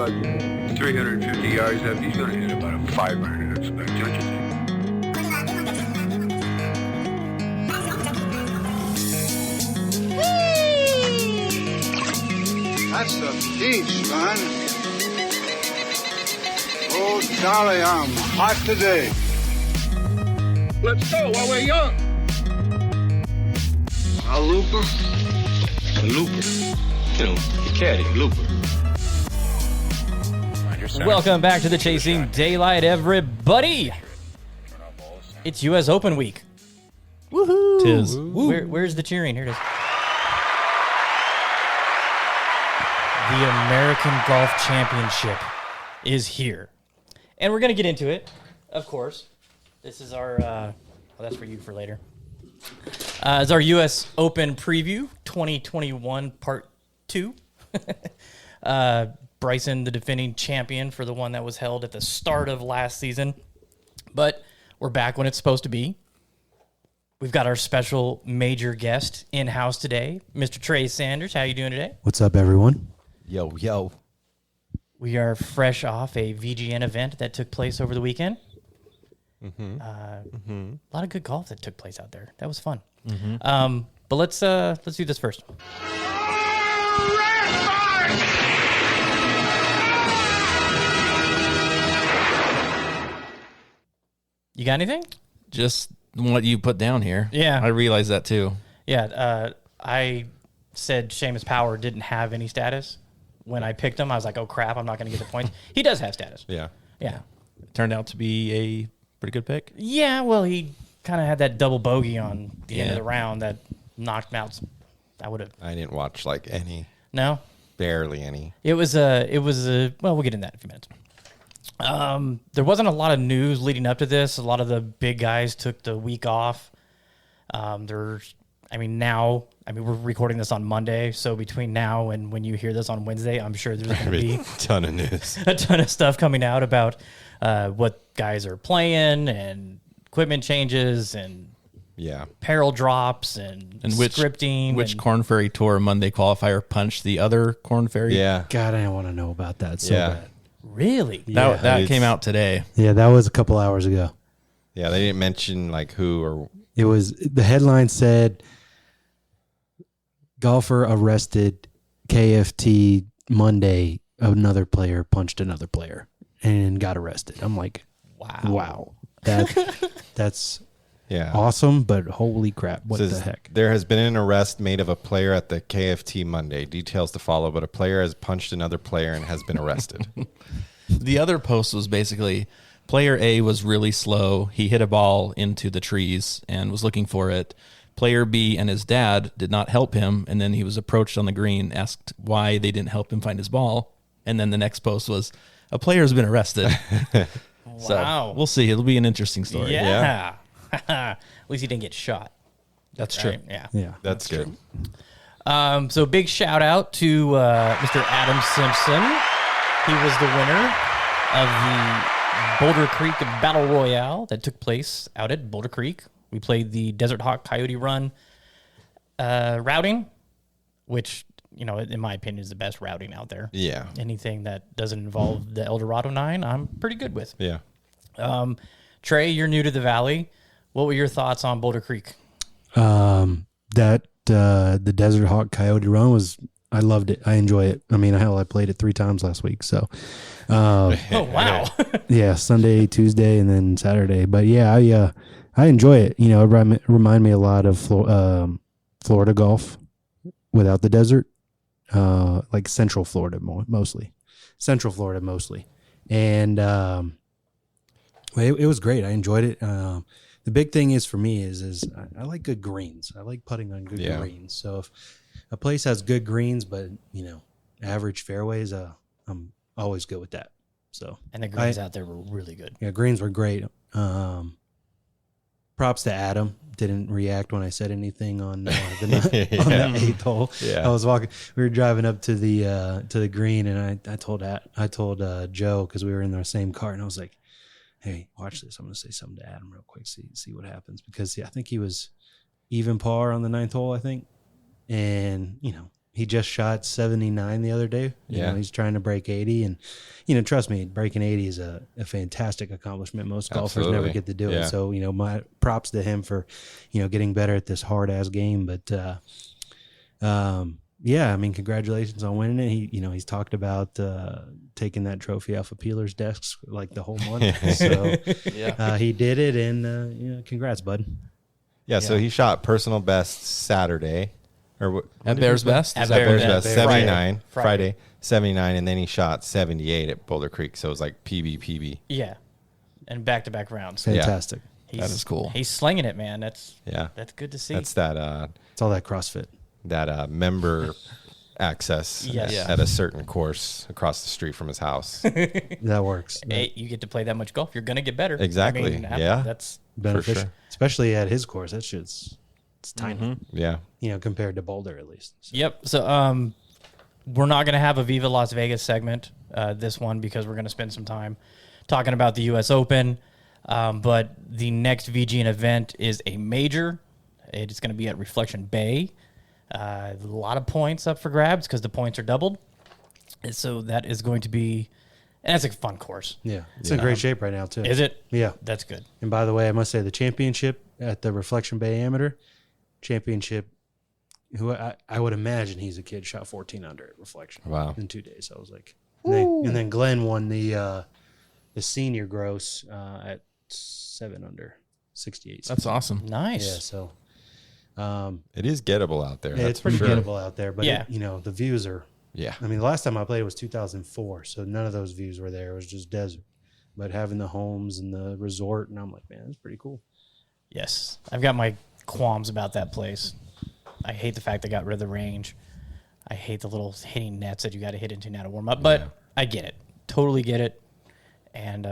about 350 yards up. He's going to hit about a 500, I expect, don't you think? That's the beach, son. Oh, Charlie, I'm hot today. Let's go while we're young. A looper? A looper. You know, the caddy, looper. Welcome back to the Chasing Daylight, everybody. It's U.S. Open week. Woohoo! Tis. Where's the cheering? Here it is. The American Golf Championship is here. And we're going to get into it, of course. This is our, well, that's for you for later. It's our U.S. Open preview, 2021 Part 2. Bryson, the defending champion for the one that was held at the start of last season. But we're back when it's supposed to be. We've got our special major guest in-house today, Mr. Trey Sanders. How you doing today? What's up, everyone? Yo. We are fresh off a VGN event that took place over the weekend. A lot of good golf that took place out there. That was fun. But let's do this first. You got anything? Just what you put down here. Yeah. I realized that too. Yeah, I said Seamus Power didn't have any status. When I picked him, I was like, oh, crap, I'm not going to get the points. He does have status. Yeah. Yeah. It turned out to be a pretty good pick. Yeah, well, he kind of had that double bogey on the end of the round that knocked him out. I would have. I didn't watch like any. No? Barely any. It was well, we'll get into that in a few minutes. There wasn't a lot of news leading up to this. A lot of the big guys took the week off. Now, we're recording this on Monday, so between now and when you hear this on Wednesday, I'm sure there's going to be A ton of news. a ton of stuff coming out about what guys are playing and equipment changes and apparel drops and scripting. Which Korn Ferry Tour Monday qualifier punched the other Korn Ferry? Yeah. God, I want to know about that so bad. Really? That came out today. Yeah, that was a couple hours ago. Yeah, they didn't mention like who or. It was, the headline said, golfer arrested KFT Monday, another player punched another player and got arrested. I'm like, wow. That's awesome, but holy crap, what the heck? There has been an arrest made of a player at the KFT Monday. Details to follow, but a player has punched another player and has been arrested. The other post was basically player A was really slow. He hit a ball into the trees and was looking for it. Player B and his dad did not help him, and then he was approached on the green, asked why they didn't help him find his ball, and then the next post was, a player has been arrested. Wow. So we'll see. It'll be an interesting story. Yeah. At least he didn't get shot. That's true. Right? Yeah. That's good. So big shout out to Mr. Adam Simpson. He was the winner of the Boulder Creek Battle Royale that took place out at Boulder Creek. We played the Desert Hawk Coyote Run routing, which, in my opinion, is the best routing out there. Yeah. Anything that doesn't involve the Eldorado 9, I'm pretty good with. Yeah. Trey, you're new to the Valley. What were your thoughts on Boulder Creek? The Desert Hawk Coyote Run I loved it. I enjoy it. I played it 3 times last week. So, Oh, wow. yeah, Sunday, Tuesday, and then Saturday. But yeah, I enjoy it. It remind me a lot of Florida golf without the desert, like Central Florida mostly. And it was great. I enjoyed it. The big thing is for me is I like good greens. I like putting on good greens. So if a place has good greens, but average fairways, I'm always good with that. So And the greens out there were really good. yeah, greens were great. Props to Adam. Didn't react when I said anything on the 8th hole. Yeah. I was walking. We were driving up to the green, and I told Joe, because we were in the same car, and I was like, "Hey, watch this. I'm going to say something to Adam real quick. See what happens." Because I think he was even par on the 9th hole. I think, and he just shot 79 the other day. You Yeah. know, he's trying to break 80. And, you know, trust me, breaking 80 is a fantastic accomplishment. Most golfers never Absolutely. get to do Yeah. it. So, you know, my props to him for, you know, getting better at this hard-ass game. But, yeah, I mean, congratulations on winning it. He, you know, he's talked about taking that trophy off of Peeler's desks like the whole month. So he did it, and you know, congrats, bud. Yeah, so he shot personal best Saturday. Or At Bears Best? At Is that Bears Bears Bears Best. Best, Friday. 79. Friday. Friday, 79, and then he shot 78 at Boulder Creek. So it was like PB. Yeah, and back-to-back rounds. Fantastic. He's, That is cool. He's slinging it, man. That's Yeah. good to see. That's that It's all that CrossFit. member access Yes. Yeah. at a certain course across the street from his house. That works. Hey, you get to play that much golf, you're gonna get better. Exactly. Yeah. That's Beneficial, sure. especially at his course. That shit's it's tiny. Yeah. You know, compared to Boulder at least. So, Yep. So we're not going to have a Viva Las Vegas segment this one because we're going to spend some time talking about the U.S. Open. But the next VGN event is a major. It is going to be at Reflection Bay. A lot of points up for grabs because the points are doubled. And so that is going to be, and that's a fun course. yeah, it's in great shape right now too. Is it? Yeah. That's good. And by the way, I must say the championship at the Reflection Bay Amateur Championship, who I would imagine he's a kid, shot 14 under at Reflection. Wow. In 2 days. I was like, and then Glenn won the senior gross at 7 under, 68. That's awesome. Nice. Yeah, so It is gettable out there. yeah, that's it's pretty for sure. gettable out there. But Yeah. you know, the views are. Yeah. I mean, the last time I played was 2004, so none of those views were there. It was just desert. But having the homes and the resort, and I'm like, man, that's pretty cool. Yes. I've got my qualms about that place. I hate the fact they got rid of the range. I hate the little hitting nets that you got to hit into now to warm up. But I get it. Totally get it. And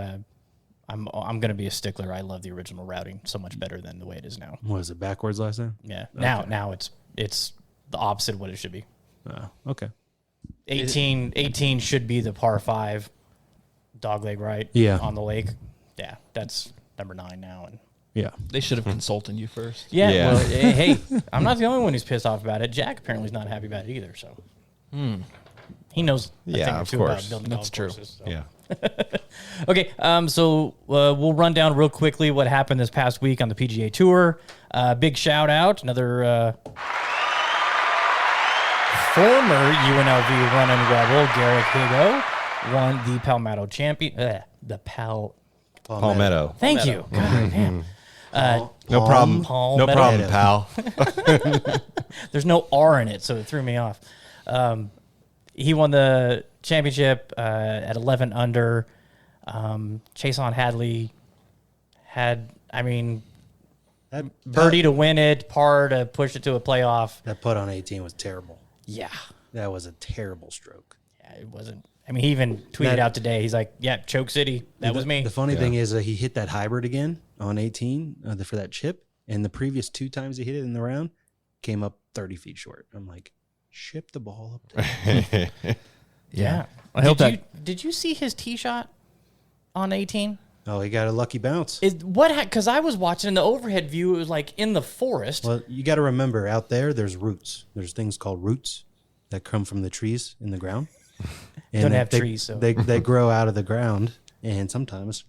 I'm going to be a stickler. I love the original routing so much better than the way it is now. What was it, backwards last time? Yeah. Now it's the opposite of what it should be. Okay. 18 should be the par 5 dogleg right Yeah. on the lake. Yeah, that's number 9 now. And Yeah. They should have consulted you first. yeah, Yeah. well, hey, I'm not the only one who's pissed off about it. Jack apparently is not happy about it either. So he knows a Yeah, thing or of two course. about building That's golf true. courses. So. Yeah. Okay, so we'll run down real quickly what happened this past week on the PGA Tour. Big shout out, another former UNLV running rebel, Garrick Higo, won the Palmetto champion. Palmetto. Thank you. God damn. No problem. Palmetto. No problem, pal. There's no R in it, so it threw me off. He won the championship at 11 under. Chason Hadley had, That birdie to win it, par to push it to a playoff. That putt on 18 was terrible. Yeah. That was a terrible stroke. Yeah, it wasn't. He even tweeted That- out today. He's like, yeah, Choke City. That was me. The funny thing is he hit that hybrid again on 18 for that chip, and the previous 2 times he hit it in the round came up 30 feet short. I'm like, ship the ball up there. Yeah. I hope Did you see his tee shot on 18? Oh, he got a lucky bounce. Because I was watching in the overhead view, it was like in the forest. Well, you got to remember, out there, there's roots. There's things called roots that come from the trees in the ground. And Don't have they, trees, so. they grow out of the ground, and sometimes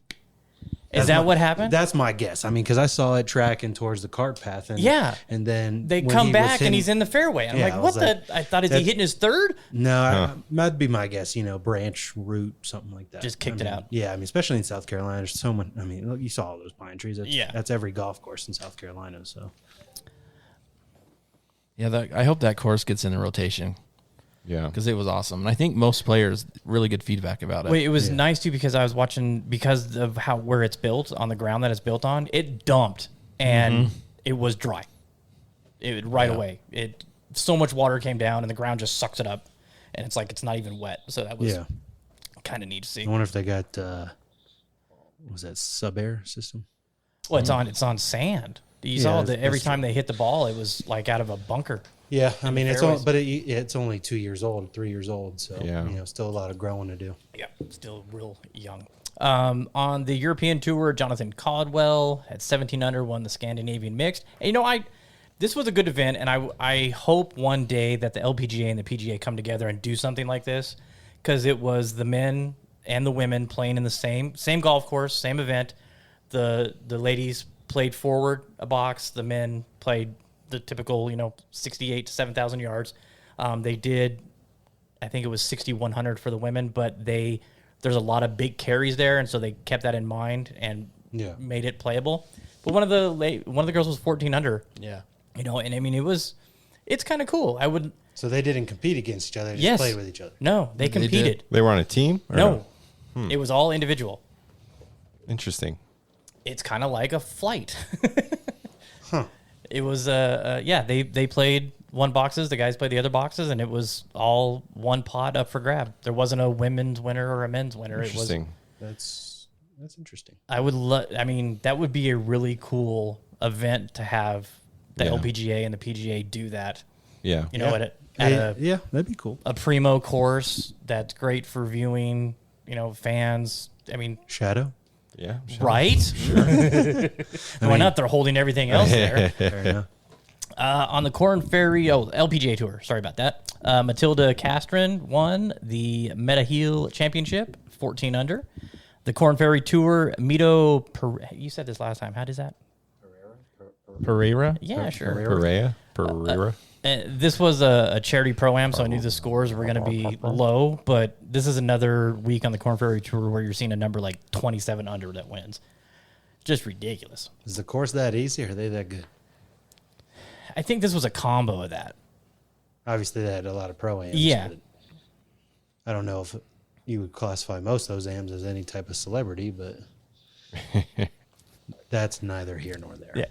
Is that what happened? That's my guess. Because I saw it tracking towards the cart path, and Yeah. and then They when come he was back and hitting- he's in the fairway. I'm Yeah, like, I what was like, the? I thought, is he that's- hitting his third? No, that'd be my guess. Branch, root, something like that. Just kicked it out. Yeah, especially in South Carolina, there's so much. Look, you saw all those pine trees. Yeah. That's every golf course in South Carolina. So Yeah, I hope that course gets in the rotation Yeah. because it was awesome. And I think most players really good feedback about it. Wait, it was nice too because I was watching because of where it's built on the ground that it's built on. It dumped and it was dry. It right away. So much water came down and the ground just sucks it up, and it's like it's not even wet. So that was yeah, kind of neat to see. I wonder if they got what was that sub-air system? Well, it's on sand. You saw that every time they hit the ball, it was like out of a bunker. Yeah, it's fairways. but it's only 2 years old, 3 years old. So Yeah. still a lot of growing to do. Yeah, still real young. On the European Tour, Jonathan Caldwell at 17 under won the Scandinavian Mixed. And, this was a good event, and I hope one day that the LPGA and the PGA come together and do something like this, because it was the men and the women playing in the same golf course, same event. The ladies played forward a box, the men played the typical 68 to 7,000 yards. They did, I think it was 6,100 for the women, but there's a lot of big carries there, and so they kept that in mind and made it playable. But one of the girls was 14 under. Yeah. And I mean it's kind of cool. So they didn't compete against each other. They just Yes. played with each other. No, they competed. They were on a team? Or No, it was all individual. Interesting. It's kind of like a flight. It was they played one boxes, the guys played the other boxes, and it was all one pot up for grab. There wasn't a women's winner or a men's winner. Interesting. That's interesting. I mean, that would be a really cool event to have the LPGA and the PGA do that. Yeah. Yeah, that'd be cool. a primo course that's great for viewing, fans. I mean, Shadow. Yeah. right? Why not? They're holding everything else there. Fair enough. On the Corn Ferry, LPGA Tour. Sorry about that. Matilda Castren won the Meta Heel Championship, 14 under. The Corn Ferry Tour, you said this last time. How does that? Pereira? Yeah, sure. Pereira. This was a charity pro-am, so I knew the scores were going to be low, but this is another week on the Corn Ferry Tour where you're seeing a number like 27 under that wins. Just ridiculous. Is the course that easy or are they that good? I think this was a combo of that. Obviously, they had a lot of pro-ams. Yeah. But I don't know if you would classify most of those AMs as any type of celebrity, but that's neither here nor there. Yeah.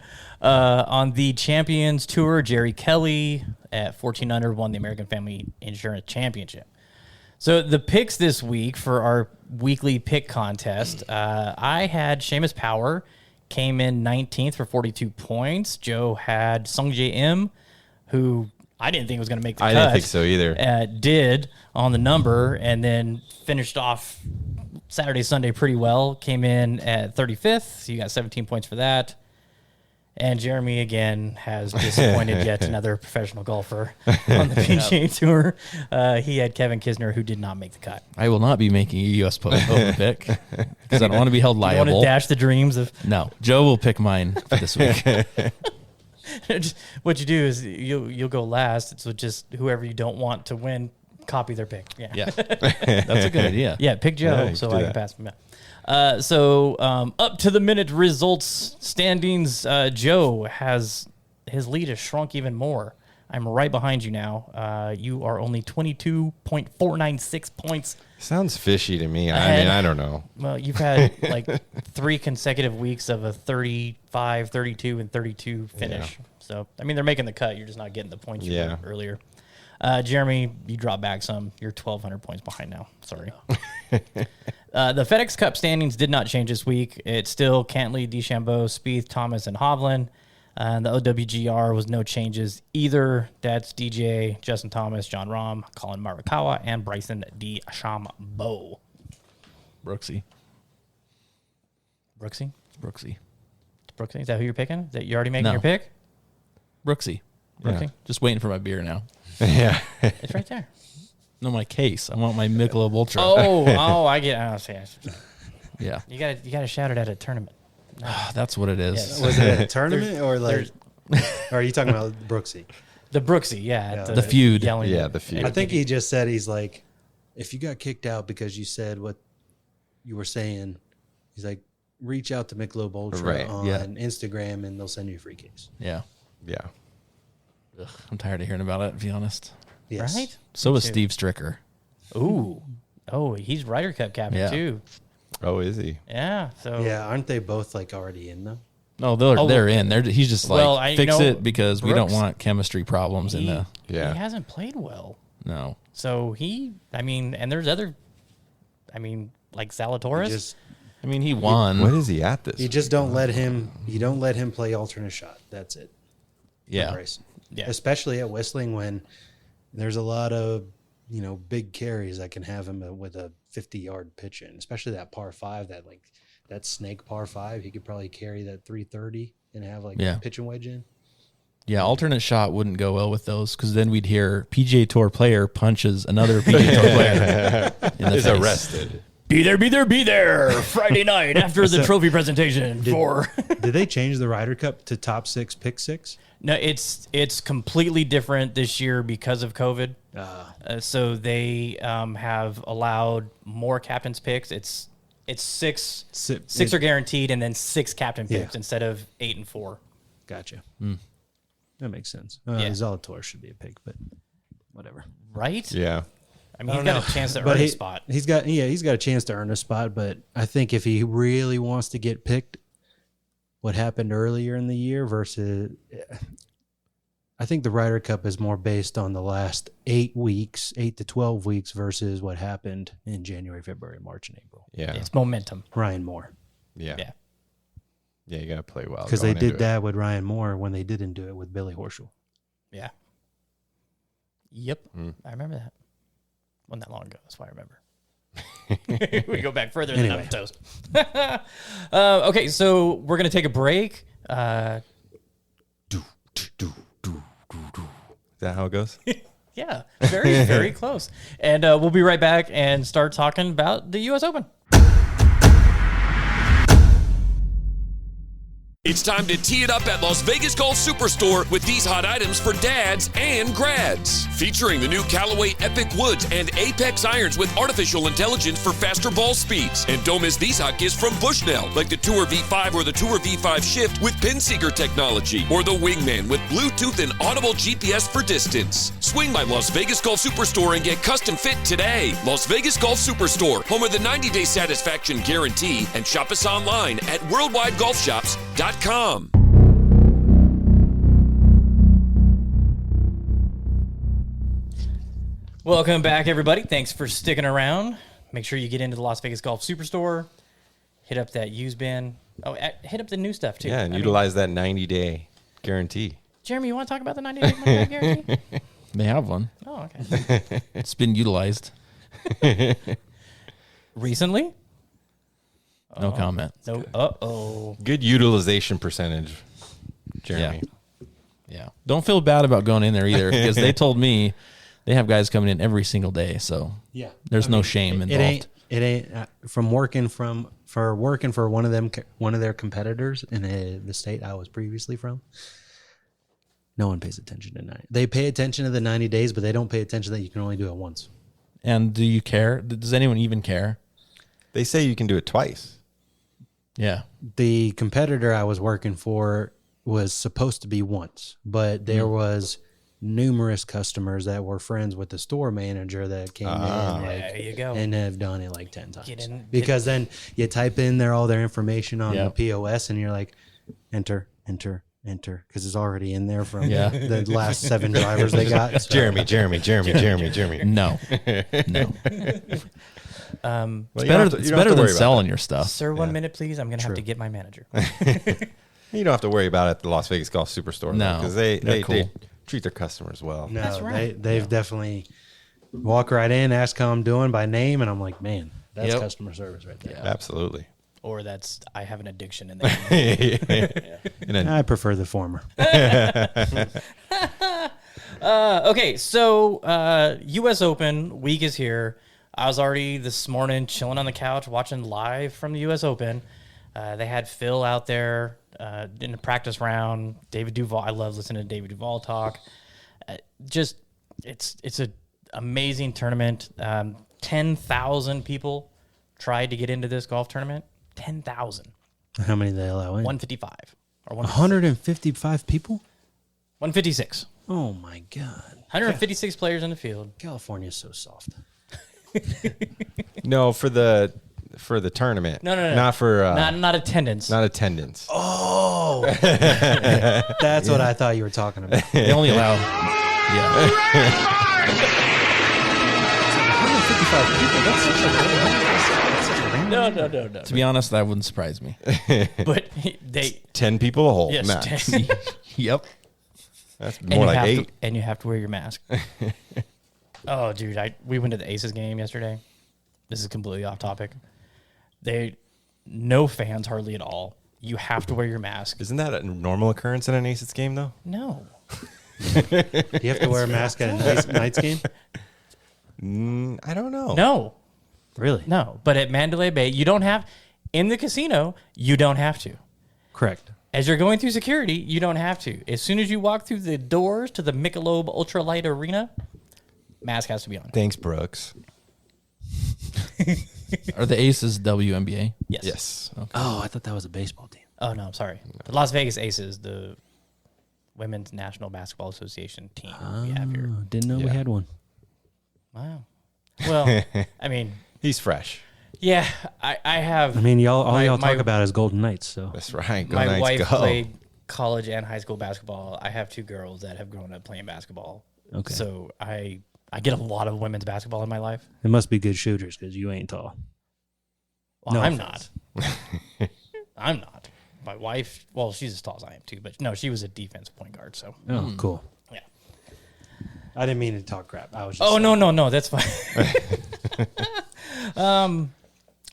On the Champions Tour, Jerry Kelly at 14 under won the American Family Insurance Championship. So the picks this week for our weekly pick contest, I had Seamus Power came in 19th for 42 points. Joe had Sung J M, who I didn't think was going to make the cut. I didn't think so either. Did on the number, and then finished off Saturday, Sunday pretty well. Came in at 35th. So you got 17 points for that. And Jeremy, again, has disappointed yet another professional golfer on the PGA Tour. He had Kevin Kisner, who did not make the cut. I will not be making a U.S. Open pick because I don't want to be held You want liable. to dash the dreams of... No, Joe will pick mine for this week. What you do is you'll go last. So just whoever you don't want to win, copy their pick. Yeah, that's a good idea. Yeah, pick Joe Yeah, so do I can that. pass him out. Up to the minute results standings. Joe his lead has shrunk even more. I'm right behind you now. You are only 22.496 points. Sounds fishy to me. I Ahead. mean, I don't know. Well, you've had like 3 consecutive weeks of a 35, 32, and 32 finish. Yeah. So, I mean, they're making the cut. You're just not getting the points you Yeah. got earlier. Jeremy, you dropped back some. You're 1,200 points behind now. Sorry. The FedEx Cup standings did not change this week. It's still Cantley, DeChambeau, Spieth, Thomas, and Hovland. And the OWGR was no changes either. That's DJ, Justin Thomas, John Rahm, Colin Morikawa, and Bryson DeChambeau. Brooksy. Brooksy? Brooksy. Brooksy? Is that who you're picking? Is that you already making No. your pick? Brooksy. Brooksy? Just waiting for my beer now. Yeah. It's right there. No, my case. I want my Michelob Ultra. I get. I see. Yeah. You gotta shout it at a tournament. That's what it is. Yes. Was it a tournament or like? Or are you talking about Brooksy? The Brooksy, yeah. The feud. Yelling Yeah, the feud. I think he just said he's like, if you got kicked out because you said what you were saying, he's like, reach out to Michelob Ultra Right, on yeah. Instagram and they'll send you a free case. Yeah. Yeah. Ugh, I'm tired of hearing about it, to be honest. Yes. Right? So is too. Steve Stricker. Ooh. Oh, he's Ryder Cup captain Yeah. too. Oh, is he? Yeah. So Yeah, aren't they both like already in though? No, they're in. He's just like, Well, I fix know it because we don't Brooks- want chemistry problems in he, the. Yeah. he hasn't played well. No. So and there's other, like Zalatoris. I mean, he won. When is he at this? You just don't let him. You don't let him play alternate shot. That's it. Yeah. Bryson. Yeah. Especially at Whistling when there's a lot of big carries that can have him with a 50-yard pitch in. Especially that par 5, that snake par 5. He could probably carry that 330 and have Yeah. pitch and wedge in. Yeah, alternate shot wouldn't go well with those because then we'd hear PGA Tour player punches another PGA Tour player in the Is face. arrested. Be there, be there, be there. Friday night after the trophy presentation for. Did they change the Ryder Cup to top 6, pick 6? No, it's completely different this year because of COVID. So they have allowed more captain's picks. It's six are guaranteed, and then 6 captain picks instead of 8 and 4. Gotcha. Mm. That makes sense. Yeah. Zalator should be a pick, but whatever. Right? Yeah. I mean, he's got a chance to earn a spot. He's got a chance to earn a spot, but I think if he really wants to get picked, what happened earlier in the year versus, I think the Ryder Cup is more based on the last 8 to 12 weeks versus what happened in January, February, March, and April. Yeah. It's momentum. Ryan Moore. Yeah. Yeah. Yeah, you got to play well. Because they going did into that with Ryan Moore when they didn't do it with Billy Horschel. Yeah. Yep. I remember that. Wasn't that long ago. That's why I remember. We go back further than I'm toast. Okay, so we're going to take a break. Is that how it goes? Yeah, very, very close. And we'll be right back and start talking about the U.S. Open. It's time to tee it up at Las Vegas Golf Superstore with these hot items for dads and grads. Featuring the new Callaway Epic Woods and Apex irons with artificial intelligence for faster ball speeds. And don't miss these hot gifts from Bushnell, like the Tour V5 or the Tour V5 Shift with pin seeker technology, or the Wingman with Bluetooth and audible GPS for distance. Swing by Las Vegas Golf Superstore and get custom fit today. Las Vegas Golf Superstore, home of the 90-day satisfaction guarantee, and shop us online at worldwidegolfshops.com. Welcome back, everybody. Thanks for sticking around. Make sure you get into the Las Vegas Golf Superstore. Hit up that used bin. Oh, hit up the new stuff, too. Yeah, and utilize that 90-day guarantee. Jeremy, you want to talk about the 90-day money back guarantee? They have one. Oh, okay. It's been utilized. Recently? No comment. No. Uh-oh. Good utilization percentage, Jeremy. Yeah. Don't feel bad about going in there either because they told me they have guys coming in every single day. So Yeah, there's no shame involved. It ain't from working for one of their competitors in the state I was previously from. No one pays attention to 90. They pay attention to the 90 days, but they don't pay attention that you can only do it once. And do you care? Does anyone even care? They say you can do it twice. Yeah. The competitor I was working for was supposed to be once, but there was numerous customers that were friends with the store manager that came in there you go. and have done it like 10 times. Because then you type in all their information on the POS and you're like, enter, because it's already in there from the last 7 drivers they got. So. Jeremy. No. Well, It's better than selling your stuff. Sir, 1 minute, please. I'm going to have to get my manager. You don't have to worry about it at the Las Vegas Golf Superstore. No, because they're they cool. treat their customers well. No, That's right. they've definitely walk right in, ask how I'm doing by name, and I'm like, man, that's Yep. customer service right there. Absolutely. Or I have an addiction in there. I prefer the former. Okay, so U.S. Open week is here. I was already this morning chilling on the couch watching live from the U.S. Open. They had Phil out there in the practice round. David Duval. I love listening to David Duval talk. It's an amazing tournament. 10,000 people tried to get into this golf tournament. 10,000. How many they allow in? 155 or 155 people? 156. Oh my God. 156 players in the field. California's so soft. No, for the tournament. No. Not for Not attendance. not attendance. Oh. That's what I thought you were talking about. They only allow. Yeah. 155 people. That's such a random. No. To be honest, that wouldn't surprise me. But they 10 people a hole. yes, max. Yep. That's and more you like have 8. and you have to wear your mask. Oh, dude, we went to the Aces game yesterday. This is completely off topic. No fans hardly at all. You have to wear your mask. Isn't that a normal occurrence in an Aces game, though? No. Do you have to wear a mask at a Knights game? I don't know. No, Really? no. But at Mandalay Bay, you don't have. In the casino, you don't have to. Correct. As you're going through security, you don't have to. As soon as you walk through the doors to the Michelob Ultralight Arena, mask has to be on. Thanks, Brooks. Are the Aces WNBA? Yes. Yes. Oh, I thought that was a baseball team. Oh, no, I'm sorry. The Las Vegas Aces, the Women's National Basketball Association team we have here. Oh, didn't know we had one. Wow. Well, I mean, He's fresh. yeah, I have. I mean, all My- y'all my- talk about is Golden Knights. So That's right. Go My Knights, wife go. played college and high school basketball. I have two girls that have grown up playing basketball. Okay. So I get a lot of women's basketball in my life. it must be good shooters because you ain't tall. Well, No I'm offense. not. I'm not. My wife, well, she's as tall as I am too, but no, she was a defensive point guard. So Oh, cool. yeah. I didn't mean to talk crap. I was. Just Oh no, that's fine.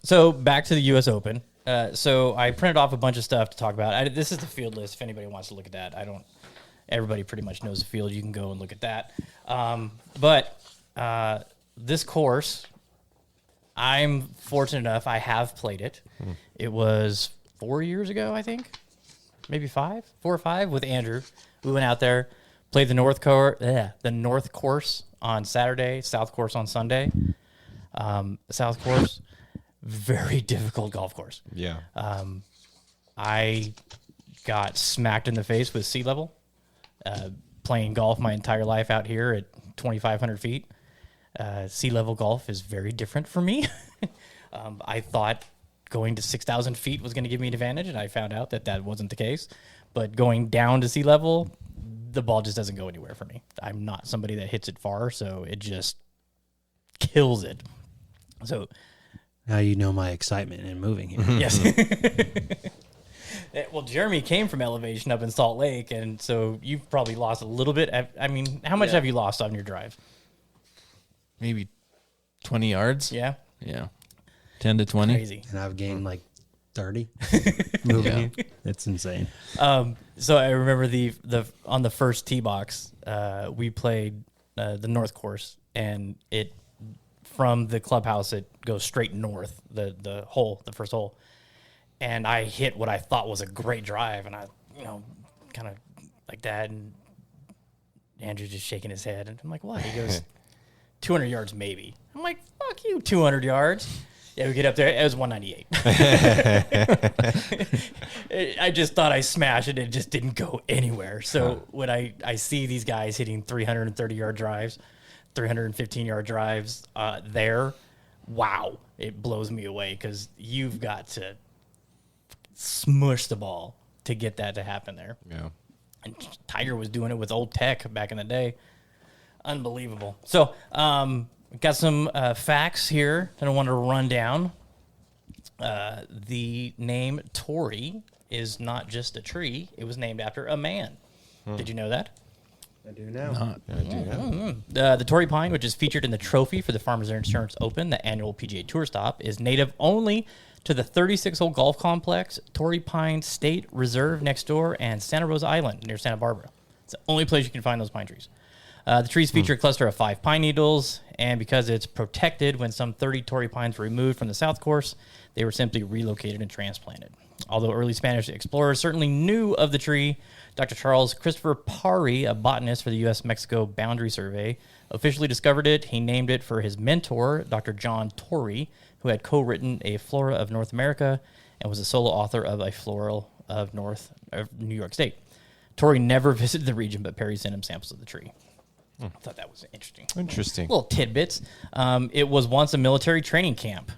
So back to the U.S. Open. So I printed off a bunch of stuff to talk about. This is the field list. If anybody wants to look at that, I don't. Everybody pretty much knows the field. You can go and look at that. But this course, I'm fortunate enough. I have played it. It was 4 years ago, I think, maybe 4 or 5, with Andrew. We went out there, played the North course on Saturday, South course on Sunday. South course, very difficult golf course. Yeah. I got smacked in the face with sea level. Playing golf my entire life out here at 2,500 feet. Sea level golf is very different for me. I thought going to 6,000 feet was going to give me an advantage, and I found out that that wasn't the case. But going down to sea level, the ball just doesn't go anywhere for me. I'm not somebody that hits it far, so it just kills it. So Now you know my excitement in moving here. yes. Well, Jeremy came from elevation up in Salt Lake, and so you've probably lost a little bit. I mean, how much have you lost on your drive? Maybe 20 yards. Yeah, Yeah. 10 to 20. crazy. And I've gained like 30 moving Yeah. here. It's insane. So I remember the on the first tee box, we played the North course, and it from the clubhouse it goes straight north. The first hole, and I hit what I thought was a great drive, and I kind of like that, and Andrew's just shaking his head, and I'm like, what? He goes, 200 yards maybe. I'm like, fuck you, 200 yards. Yeah, we get up there. It was 198. I just thought I smashed it. It just didn't go anywhere. So when I see these guys hitting 330-yard drives, 315-yard drives there, wow, it blows me away because you've got to smush the ball to get that to happen there. Yeah. And Tiger was doing it with old tech back in the day. Unbelievable. So, got some facts here that I want to run down. The name Tory is not just a tree. It was named after a man. Did you know that? I do now. The Tory pine, which is featured in the trophy for the Farmers Insurance Open, the annual PGA Tour stop, is native only to the 36-hole golf complex, Torrey Pine State Reserve next door, and Santa Rosa Island near Santa Barbara. It's the only place you can find those pine trees. The trees feature a cluster of 5 pine needles, and because it's protected, when some 30 Torrey pines were removed from the south course, they were simply relocated and transplanted. Although early Spanish explorers certainly knew of the tree, Dr. Charles Christopher Parry, a botanist for the U.S.-Mexico Boundary Survey, officially discovered it. He named it for his mentor, Dr. John Torrey, who had co-written A Flora of North America and was a solo author of A Floral of New York State. Torrey never visited the region, but Parry sent him samples of the tree. I thought that was interesting. Interesting. Little tidbits. It was once a military training camp.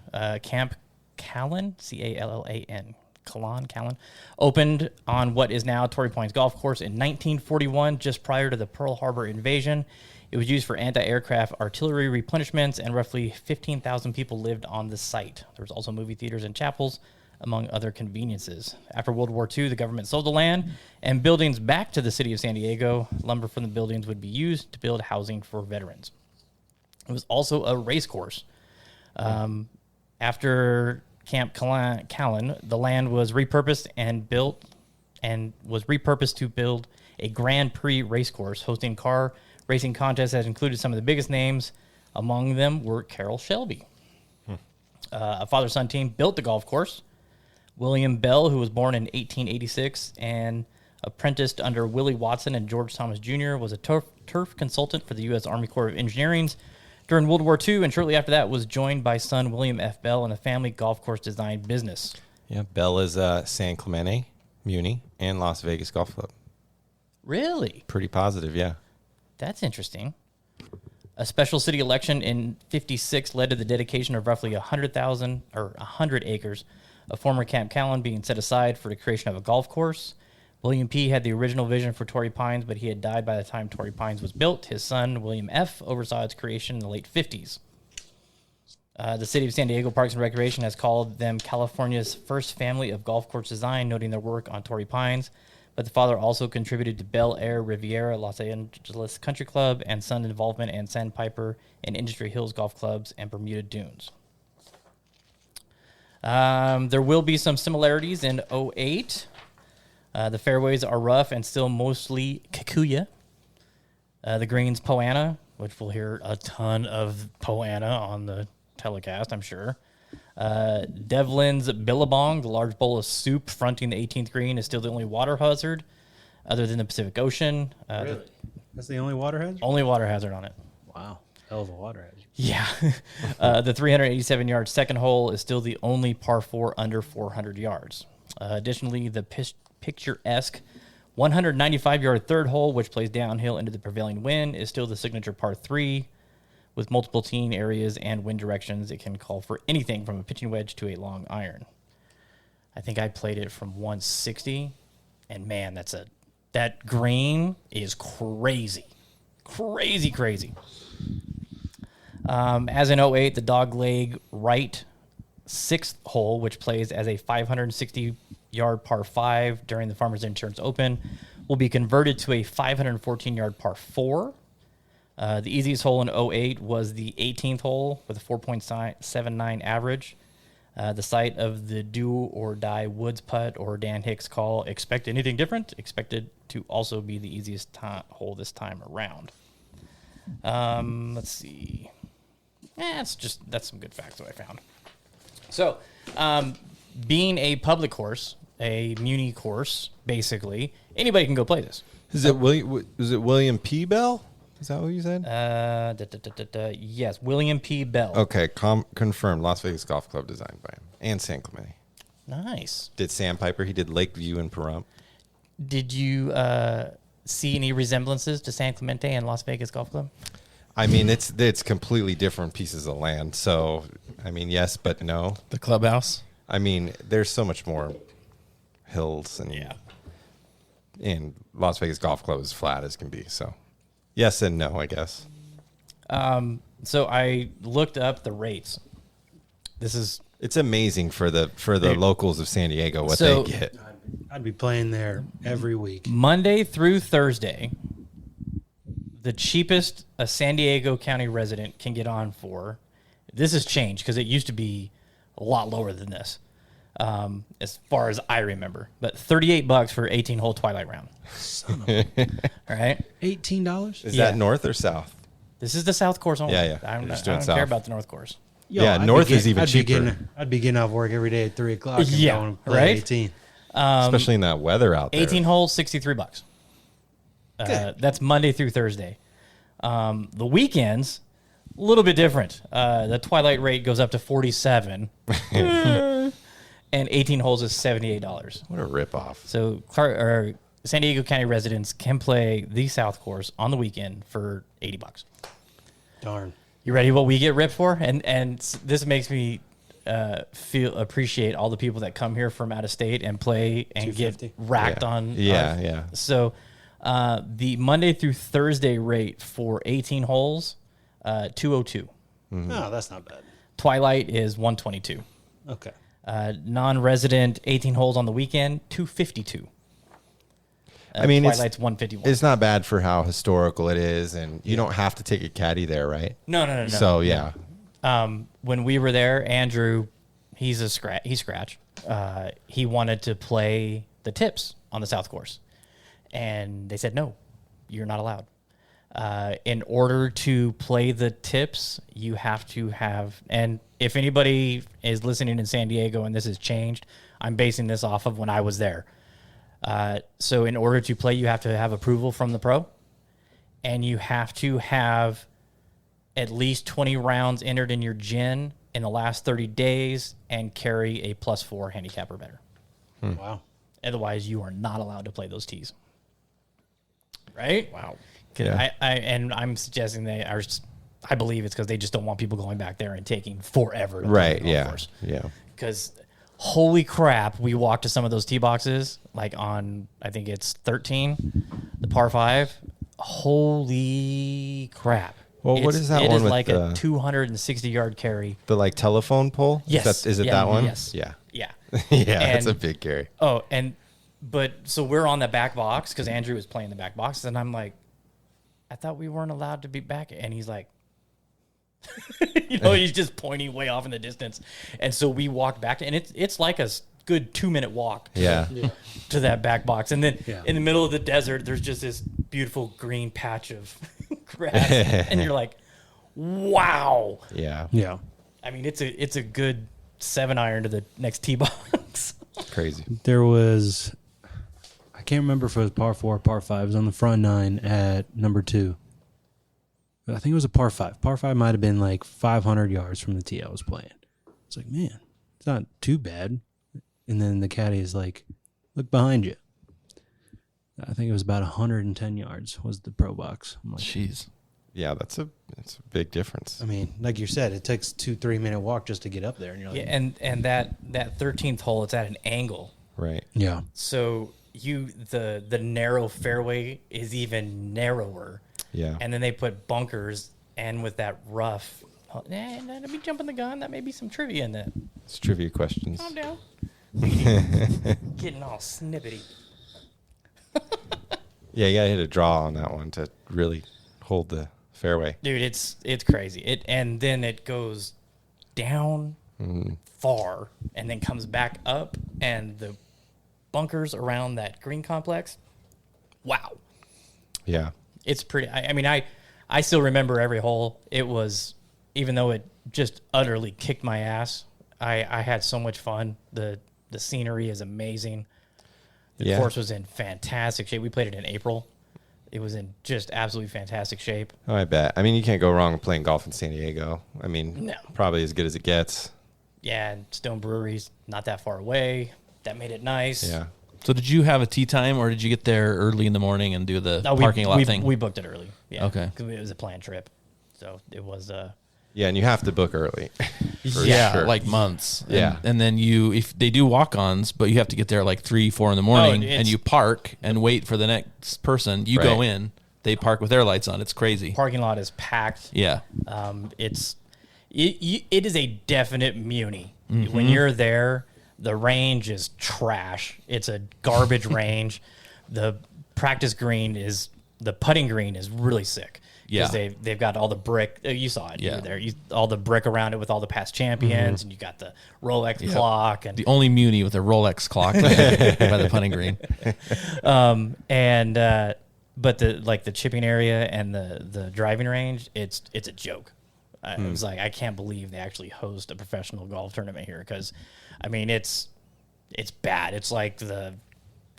Camp Callan, Callan, Callan, opened on what is now Torrey Pines Golf Course in 1941, just prior to the Pearl Harbor invasion. It was used for anti-aircraft artillery replenishments, and roughly 15,000 people lived on the site. There was also movie theaters and chapels, among other conveniences. After World War II, the government sold the land and buildings back to the city of San Diego. Lumber from the buildings would be used to build housing for veterans. It was also a race course. After Camp Callan, the land was repurposed to build a Grand Prix race course, hosting car racing contests that included some of the biggest names. Among them were Carroll Shelby. A father-son team built the golf course. William Bell, who was born in 1886 and apprenticed under Willie Watson and George Thomas Jr., was a turf consultant for the U.S. Army Corps of Engineering during World War II, and shortly after that was joined by son William F. Bell in a family golf course design business. Yeah, Bell is San Clemente, Muni, and Las Vegas Golf Club. Really? Pretty positive, yeah. That's interesting. A special city election in 56 led to the dedication of roughly 100 acres of former Camp Callan being set aside for the creation of a golf course. William P. had the original vision for Torrey Pines, but he had died by the time Torrey Pines was built. His son, William F., oversaw its creation in the late 50s. The city of San Diego Parks and Recreation has called them California's first family of golf course design, noting their work on Torrey Pines. But the father also contributed to Bel Air, Riviera, Los Angeles Country Club, and son involvement in Sandpiper and Industry Hills Golf Clubs and Bermuda Dunes. There will be some similarities in 08. The fairways are rough and still mostly Kikuya. The greens, Poana, which we'll hear a ton of Poana on the telecast, I'm sure. Devlin's Billabong, the large bowl of soup fronting the 18th green, is still the only water hazard other than the Pacific Ocean. Really? That's the only water hazard? Only water hazard on it. Wow. Hell of a water hazard. Yeah. The 387-yard second hole is still the only par 4 under 400 yards. Additionally, the picturesque 195-yard third hole, which plays downhill into the prevailing wind, is still the signature par 3. With multiple teeing areas and wind directions, it can call for anything from a pitching wedge to a long iron. I think I played it from 160, and man, that green is crazy. Crazy. As in 08, the dogleg right sixth hole, which plays as a 560-yard par 5 during the Farmers Insurance Open, will be converted to a 514-yard par 4. The easiest hole in 08 was the 18th hole with a 4.79 average. The site of the do or die woods putt or Dan Hicks call, expect anything different, expected to also be the easiest hole this time around. Let's see. That's some good facts that I found. So, being a public course, a muni course, basically, anybody can go play this. Is it William P. Bell? Is that what you said? Yes, William P. Bell. Okay, confirmed. Las Vegas Golf Club designed by him. And San Clemente. Nice. Did Sandpiper. He did Lakeview and Pahrump. Did you see any resemblances to San Clemente and Las Vegas Golf Club? I mean, it's completely different pieces of land. So, I mean, yes, but no. The clubhouse. I mean, there's so much more hills and and Las Vegas Golf Club is flat as can be. So, yes and no, I guess. So I looked up the rates. It's amazing for the locals of San Diego what they get. I'd be playing there every week. Monday through Thursday, the cheapest a San Diego County resident can get on for, this has changed because it used to be a lot lower than this, as far as I remember, but $38 for 18-hole twilight round. Son of a... All right. $18? Is that north or south? This is the south course only. Yeah. I You're don't just doing care south. about the north course. Yo, north is even cheaper. I'd be getting off work every day at 3 o'clock and Yeah, going to play right? 18. Especially in that weather out there. 18 holes, $63. That's Monday through Thursday. The weekends, a little bit different. The twilight rate goes up to 47, and 18 holes is $78. What a ripoff. So San Diego County residents can play the South Course on the weekend for $80. Darn. You ready? What we get ripped for? And this makes me appreciate all the people that come here from out of state and play and get $250. racked on. Yeah. So the Monday through Thursday rate for 18 holes, $202. No, that's not bad. Twilight is $122. Okay. Non-resident 18 holes on the weekend, $252. I mean, Twilight's $151. It's not bad for how historical it is, and you don't have to take a caddy there, right? No. So, yeah. When we were there, Andrew, he's scratch. He wanted to play the tips on the South Course. and they said, no, you're not allowed. In order to play the tips, you have to have, and if anybody is listening in San Diego and this has changed, I'm basing this off of when I was there. So in order to play, you have to have approval from the pro, and you have to have at least 20 rounds entered in your gin in the last 30 days and carry a +4 handicap or better. Wow. Otherwise, you are not allowed to play those tees. Right? Wow. Yeah. I'm suggesting they are. I believe it's because they just don't want people going back there and taking forever. To Right. play the golf Yeah. course. Yeah. Because holy crap, we walked to some of those tee boxes, like on, I think it's 13, the par 5. Holy crap. Well, what is that it one is with like the- a 260-yard carry. The like telephone pole? Yes. Is it Yeah, that one? yes. Yeah. Yeah. Yeah. That's a And- big carry. Oh, but so we're on the back box because Andrew was playing the back box, and I'm like, I thought we weren't allowed to be back. And he's like, he's just pointing way off in the distance. And so we walked back, and it's like a good 2-minute walk Yeah. to that back box. And then Yeah. in the middle of the desert, there's just this beautiful green patch of grass. And you're like, wow. Yeah. Yeah. I mean, it's a good 7-iron to the next tee box. Crazy. There was, I can't remember if it was par 4 or par 5. It was on the front 9 at number 2. I think it was a par 5. Par 5 might have been like 500 yards from the tee I was playing. It's like, man, it's not too bad. And then the caddy is like, look behind you. I think it was about 110 yards was the pro box. I'm like, Jeez. Yeah, that's a big difference. I mean, like you said, it takes 2-3 minute walk just to get up there, and you're like, Yeah, and that 13th hole, it's at an angle. Right. yeah. So the narrow fairway is even narrower. Yeah. And then they put bunkers, and with that rough, that'd be jumping the gun. That may be some trivia in that. It's trivia questions. Calm down. Getting all snippety. Yeah, you gotta hit a draw on that one to really hold the fairway. Dude, it's crazy. And then it goes down far and then comes back up, and the bunkers around that green complex. Wow. Yeah. It's pretty. I mean, I still remember every hole. It was, even though it just utterly kicked my ass, I had so much fun. The scenery is amazing. The Yeah. course was in fantastic shape. We played it in April. It was in just absolutely fantastic shape. Oh, I bet. I mean, you can't go wrong with playing golf in San Diego. I mean, No. probably as good as it gets. Yeah, and Stone Brewery's not that far away. That made it nice. Yeah. So did you have a tee time, or did you get there early in the morning and do the No, parking lot thing? We booked it early. Yeah. Okay. Because it was a planned trip. So it was Yeah, and you have to book early. For yeah, sure. like months. Yeah. And then if they do walk-ons, but you have to get there like 3-4 in the morning, it's- and you park and wait for the next person. You go Right. in, they park with their lights on. It's crazy. parking lot is packed. Yeah. It is a definite muni. Mm-hmm. When you're there, the range is trash. It's a garbage range. The practice green the putting green is really sick. Yeah. Because they've got all the brick. You saw it. You Yeah. were there. All the brick around it with all the past champions, and you got the Rolex clock and The only muni with a Rolex clock by the putting green. but the chipping area and the driving range, it's a joke. I was like, I can't believe they actually host a professional golf tournament here, because I mean it's bad. It's like the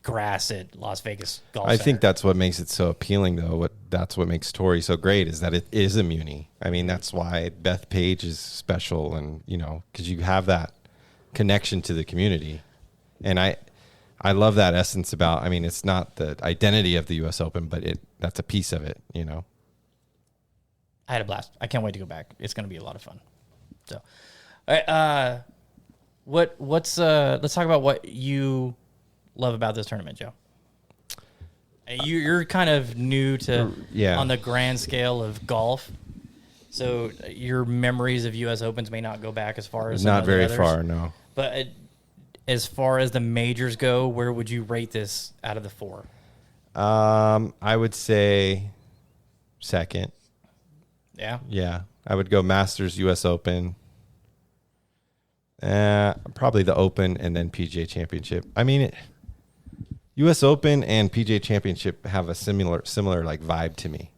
grass at Las Vegas Golf I Center. think that's what makes it so appealing, though. That's what makes Torrey so great, is that it is a muni. I mean, that's why Beth Page is special, and because you have that connection to the community, and I love that essence about. I mean, it's not the identity of the U.S. Open, but that's a piece of it. I had a blast. I can't wait to go back. It's going to be a lot of fun. So, all right, let's talk about what you love about this tournament, Joe. You're kind of new to on the grand scale of golf, so your memories of U.S. Opens may not go back as far as some Not of the very others. far, no. But as far as the majors go, where would you rate this out of the 4? I would say second. Yeah. Yeah, I would go Masters, U.S. Open, probably the Open, and then PGA Championship. I mean, U.S. Open and PGA Championship have a similar like vibe to me.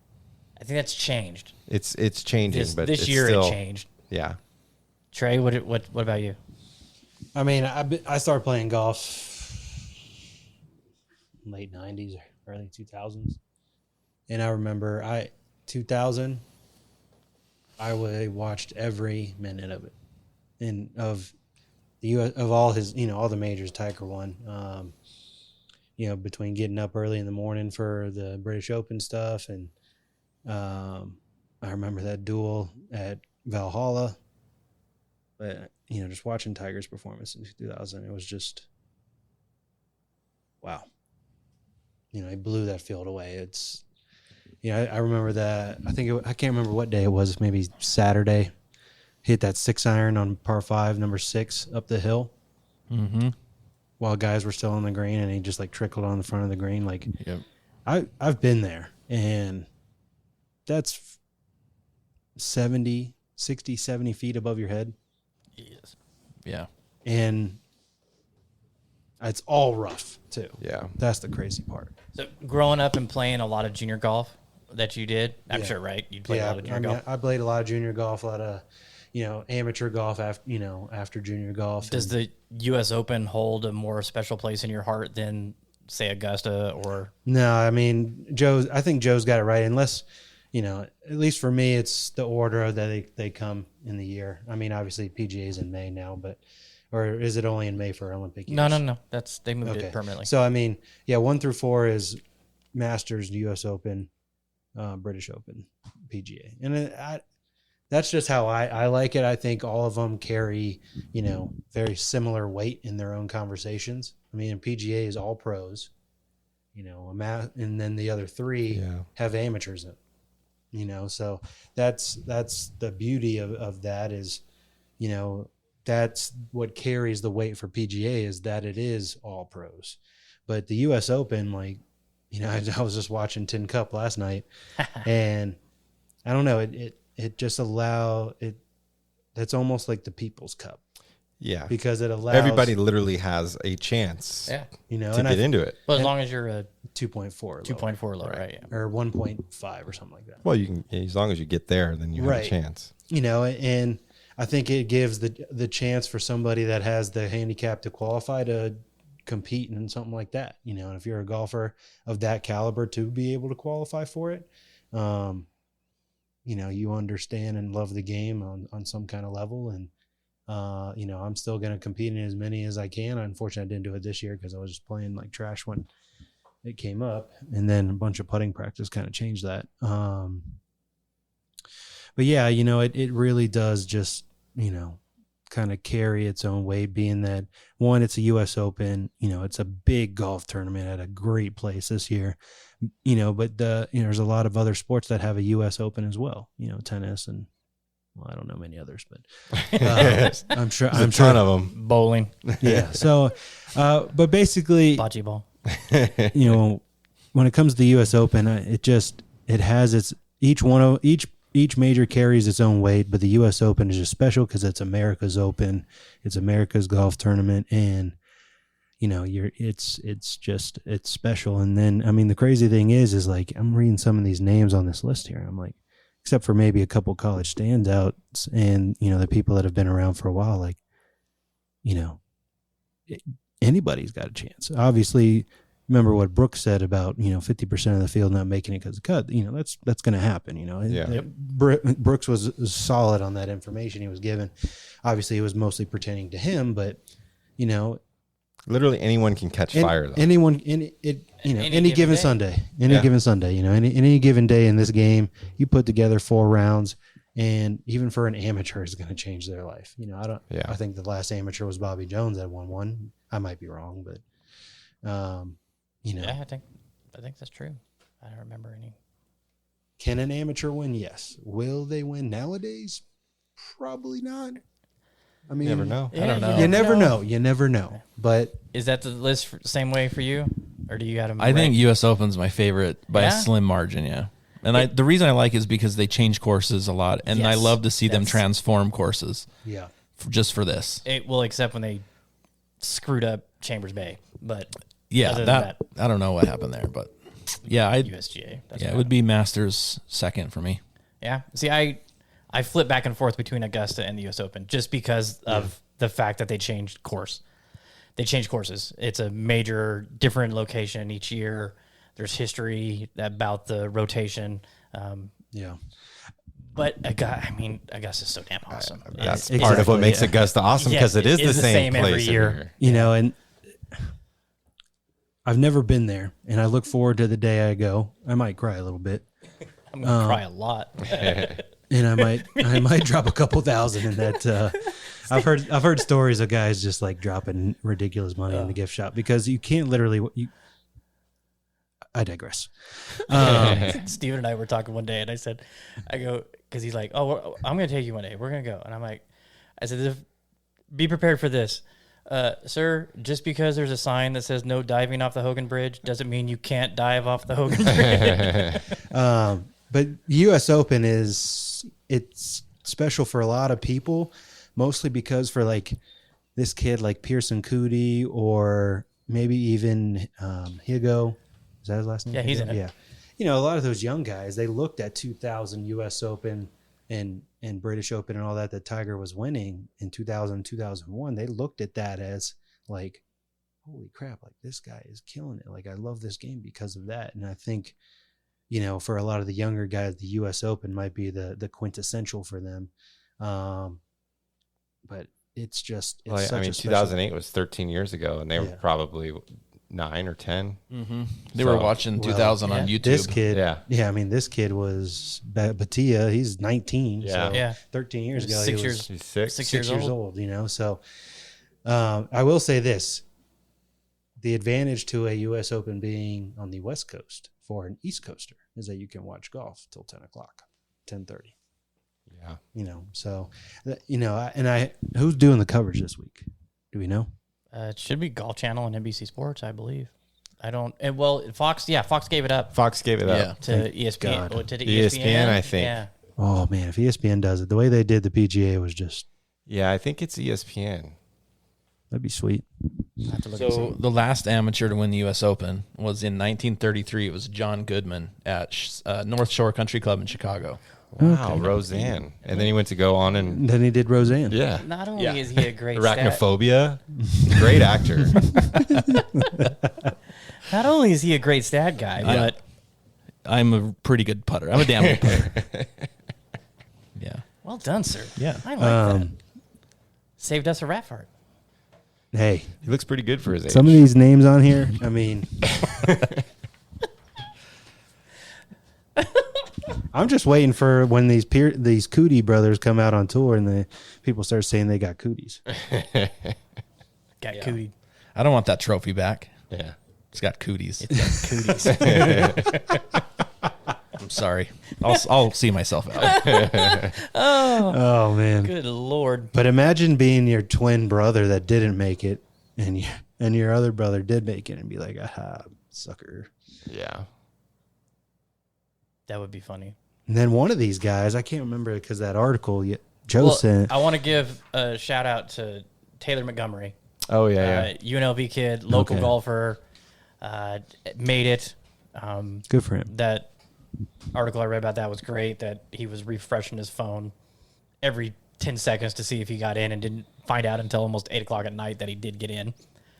I think that's changed. It's changing, but This it's year still, it changed. Yeah. Trey, what about you? I mean, I started playing golf late 90s, early 2000s. And I remember 2000, I watched every minute of it. And of the US, of all his, all the majors Tiger won. Between getting up early in the morning for the British Open stuff, and I remember that duel at Valhalla. But just watching Tiger's performance in 2000, it was just wow. He blew that field away. It's I remember that. I can't remember what day it was. Maybe Saturday. Hit that 6-iron on par 5, number 6 up the hill. Mm-hmm. While guys were still on the green, and he just like trickled on the front of the green. Like, Yep. I've been there, and that's 60, 70 feet above your head. Yes. Yeah. And it's all rough too. Yeah. That's the crazy part. So growing up and playing a lot of junior golf that you did, I'm Yeah. sure, right? You played a lot of junior golf. I played a lot of junior golf, a lot of amateur golf after junior golf. Does the U.S. Open hold a more special place in your heart than, say, Augusta or? No, I mean, I think Joe's got it right. Unless, at least for me, it's the order that they come in the year. I mean, obviously PGA is in May now, or is it only in May for Olympic years? No. They moved it permanently. So, I mean, 1 through 4 is Masters, U.S. Open, British Open, PGA. And that's just how I like it. I think all of them carry, very similar weight in their own conversations. I mean, PGA is all pros, and then the other 3 have amateurs in it, so that's the beauty of that is, that's what carries the weight for PGA is that it is all pros. But the U.S. Open, I was just watching Tin Cup last night, and I don't know, it just that's almost like the People's Cup. Yeah. Because it allows everybody literally has a chance Yeah. to get into it. Well, as long as you're a 2.4 2.4 low, right? Yeah. or 1.5 or something like that. Well, you can, as long as you get there, then you have Right. a chance. And I think it gives the chance for somebody that has the handicap to qualify to compete in something like that. And if you're a golfer of that caliber to be able to qualify for it, you understand and love the game on some kind of level. And, I'm still going to compete in as many as I can. Unfortunately, I didn't do it this year because I was just playing like trash when it came up. And then a bunch of putting practice kind of changed that. But yeah, it really does just, kind of carry its own weight, being that, one, it's a U.S. Open, it's a big golf tournament at a great place this year, but there's a lot of other sports that have a U.S. Open as well, tennis and, well, I don't know many others, but I'm sure There's a ton of them. Bowling, yeah. So, but basically, bocce ball. When it comes to the U.S. Open, it has each major carries its own weight, but the U.S. Open is just special because it's America's Open, it's America's golf tournament, and it's special. And then, I mean, the crazy thing is like I'm reading some of these names on this list here, and I'm like, except for maybe a couple college standouts and the people that have been around for a while, like anybody's got a chance. Obviously, remember what Brooks said about 50% of the field not making it because of cut. That's going to happen. Yeah. Brooks was solid on that information he was given. Obviously, it was mostly pertaining to him, but Literally anyone can catch fire, though. Anyone any given Sunday, given Sunday, any given day in this game, you put together 4 rounds, and even for an amateur, it's going to change their life. I think the last amateur was Bobby Jones that won one. I might be wrong, but Yeah, I think that's true. I don't remember any. Can an amateur win? Yes. Will they win nowadays? Probably not. I mean, You never know. I don't know. You never know. You never know. But Is that the list same way for you, or do you got them? I think U.S. Open's my favorite by a slim margin, yeah. And the reason I like is because they change courses a lot, and I Yes, love to see them that's- transform courses yeah, just for this. Well, except when they screwed up Chambers Bay, but Yeah, Other than that I don't know what happened there, but yeah, USGA. That's yeah, what it would be Masters second for me. Yeah. See, I flip back and forth between Augusta and the U.S. Open just because of the fact that they changed course. They changed courses. It's a major different location each year. There's history about the rotation. Yeah. But Augusta's so damn awesome. That's It's- part of what exactly, makes yeah. Augusta awesome because Yeah, it is it is the the same same every place year. You know, and I've never been there, and I look forward to the day I go. I might cry a little bit, I'm gonna cry a lot. and I might drop a couple thousand in that. I've heard stories of guys just like dropping ridiculous money in the gift shop because you can't literally. I digress. Steven and I were talking one day, and I go, because he's like, oh, I'm going to take you one day. We're going to go. And I said, be prepared for this. Sir, just because there's a sign that says no diving off the Hogan Bridge doesn't mean you can't dive off the Hogan Bridge. But U.S. Open it's special for a lot of people, mostly because for like this kid like Pearson Cootie or maybe even Higo. Is that his last name? Yeah, he's in it. Yeah. You know, a lot of those young guys, they looked at 2000 U.S. Open and British Open and all that Tiger was winning in 2000, 2001. They looked at that as like, holy crap, like this guy is killing it. Like I love this game because of that. And I think, you know, for a lot of the younger guys, the U.S. Open might be the quintessential for them. But it's just, it's such a special. 2008 was 13 years ago, and they were probably 9 or 10. Mm-hmm. They were watching 2000 on YouTube. This kid, Yeah. I mean, this kid was Batia. He's 19. Yeah. So Yeah. 13 years ago, Six he years. was He's 6. 6 6 years years old. old, you know. So I will say this. The advantage to a U.S. Open being on the West Coast for an East Coaster is that you can watch golf till 10 o'clock, 10:30. Yeah. You know, so, you know, who's doing the coverage this week? Do we know? It should be Golf Channel and NBC Sports, I believe. I don't. Fox gave it up Fox gave it up. to ESPN. God. To the ESPN, I think. Yeah. Oh, man, if ESPN does it, the way they did the PGA was just, Yeah, I think it's ESPN. that'd be sweet. I have to look and So see. the last amateur to win the U.S. Open was in 1933. It was John Goodman at North Shore Country Club in Chicago. Wow, Roseanne. And then he went to go on and, And then he did Roseanne. yeah. Not only Yeah. is he a great stat, Arachnophobia. Great actor. not only is he a great stat guy, but I'm a pretty good putter. I'm a damn good putter. Yeah. well done, sir. Yeah. I like that. Saved us a rat fart. Hey, He looks pretty good for his age. some of these names on here, I mean, I'm just waiting for when these Cootie brothers come out on tour and the people start saying they got cooties. Got cootie. I don't want that trophy back. Yeah. It's got cooties. Cooties. I'm sorry. I'll see myself out. Oh man! Good Lord. But imagine being your twin brother that didn't make it, and your other brother did make it, and be like, "Aha, sucker!" Yeah. That would be funny. And then one of these guys, I can't remember because that article Joe sent. I want to give a shout out to Taylor Montgomery. Oh, yeah, UNLV kid, local Okay. golfer, made it. Good for him. That article I read about that was great, that he was refreshing his phone every 10 seconds to see if he got in and didn't find out until almost 8 o'clock at night that he did get in.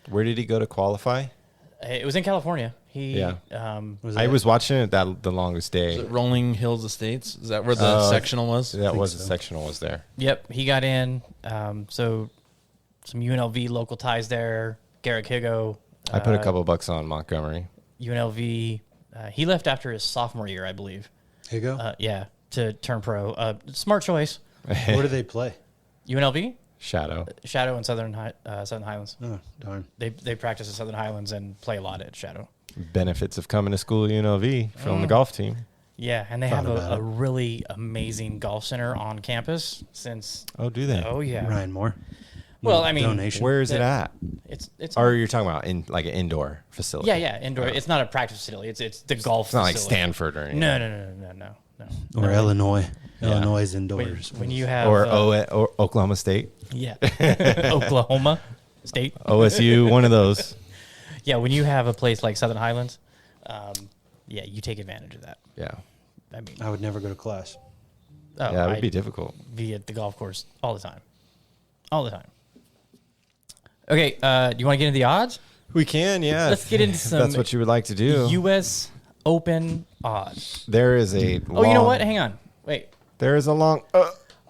Where did he go to qualify? It was in California. Yeah. Was I that- was watching it the longest day. Is it Rolling Hills Estates? Is that where the sectional was? That was the sectional was there. Yep, he got in. So some UNLV local ties there. Garrett Higo. I put a couple bucks on Montgomery. UNLV. He left after his sophomore year, I believe. Here you go. Yeah, to turn pro. Smart choice. Where do they play? UNLV, Shadow. Shadow, and Southern Highlands. Oh, darn. They practice at Southern Highlands and play a lot at Shadow. Benefits of coming to school at UNLV, filling the golf team. Yeah, and they have about a really amazing golf center on campus. Oh, do they? Oh yeah. Ryan Moore. Well, I mean, Donation. Where is it at? it's Or you're talking about in like an indoor facility? yeah, indoor. It's not a practice facility. It's the golf. It's not like facility. Stanford or anything. No. Or Illinois. Illinois is indoors. When you have Or Oklahoma State, yeah, Oklahoma State. OSU, one of those. Yeah, when you have a place like Southern Highlands, yeah, you take advantage of that. Yeah. I mean, I would never go to class. oh, Yeah, it would I'd be difficult. be at the golf course all the time. All the time. Okay, do you want to get into the odds? We can, yeah. Let's get into if some that's what you would like to do. U.S. Open odds. There is a Oh, you know what? Hang on. Wait. There is a long...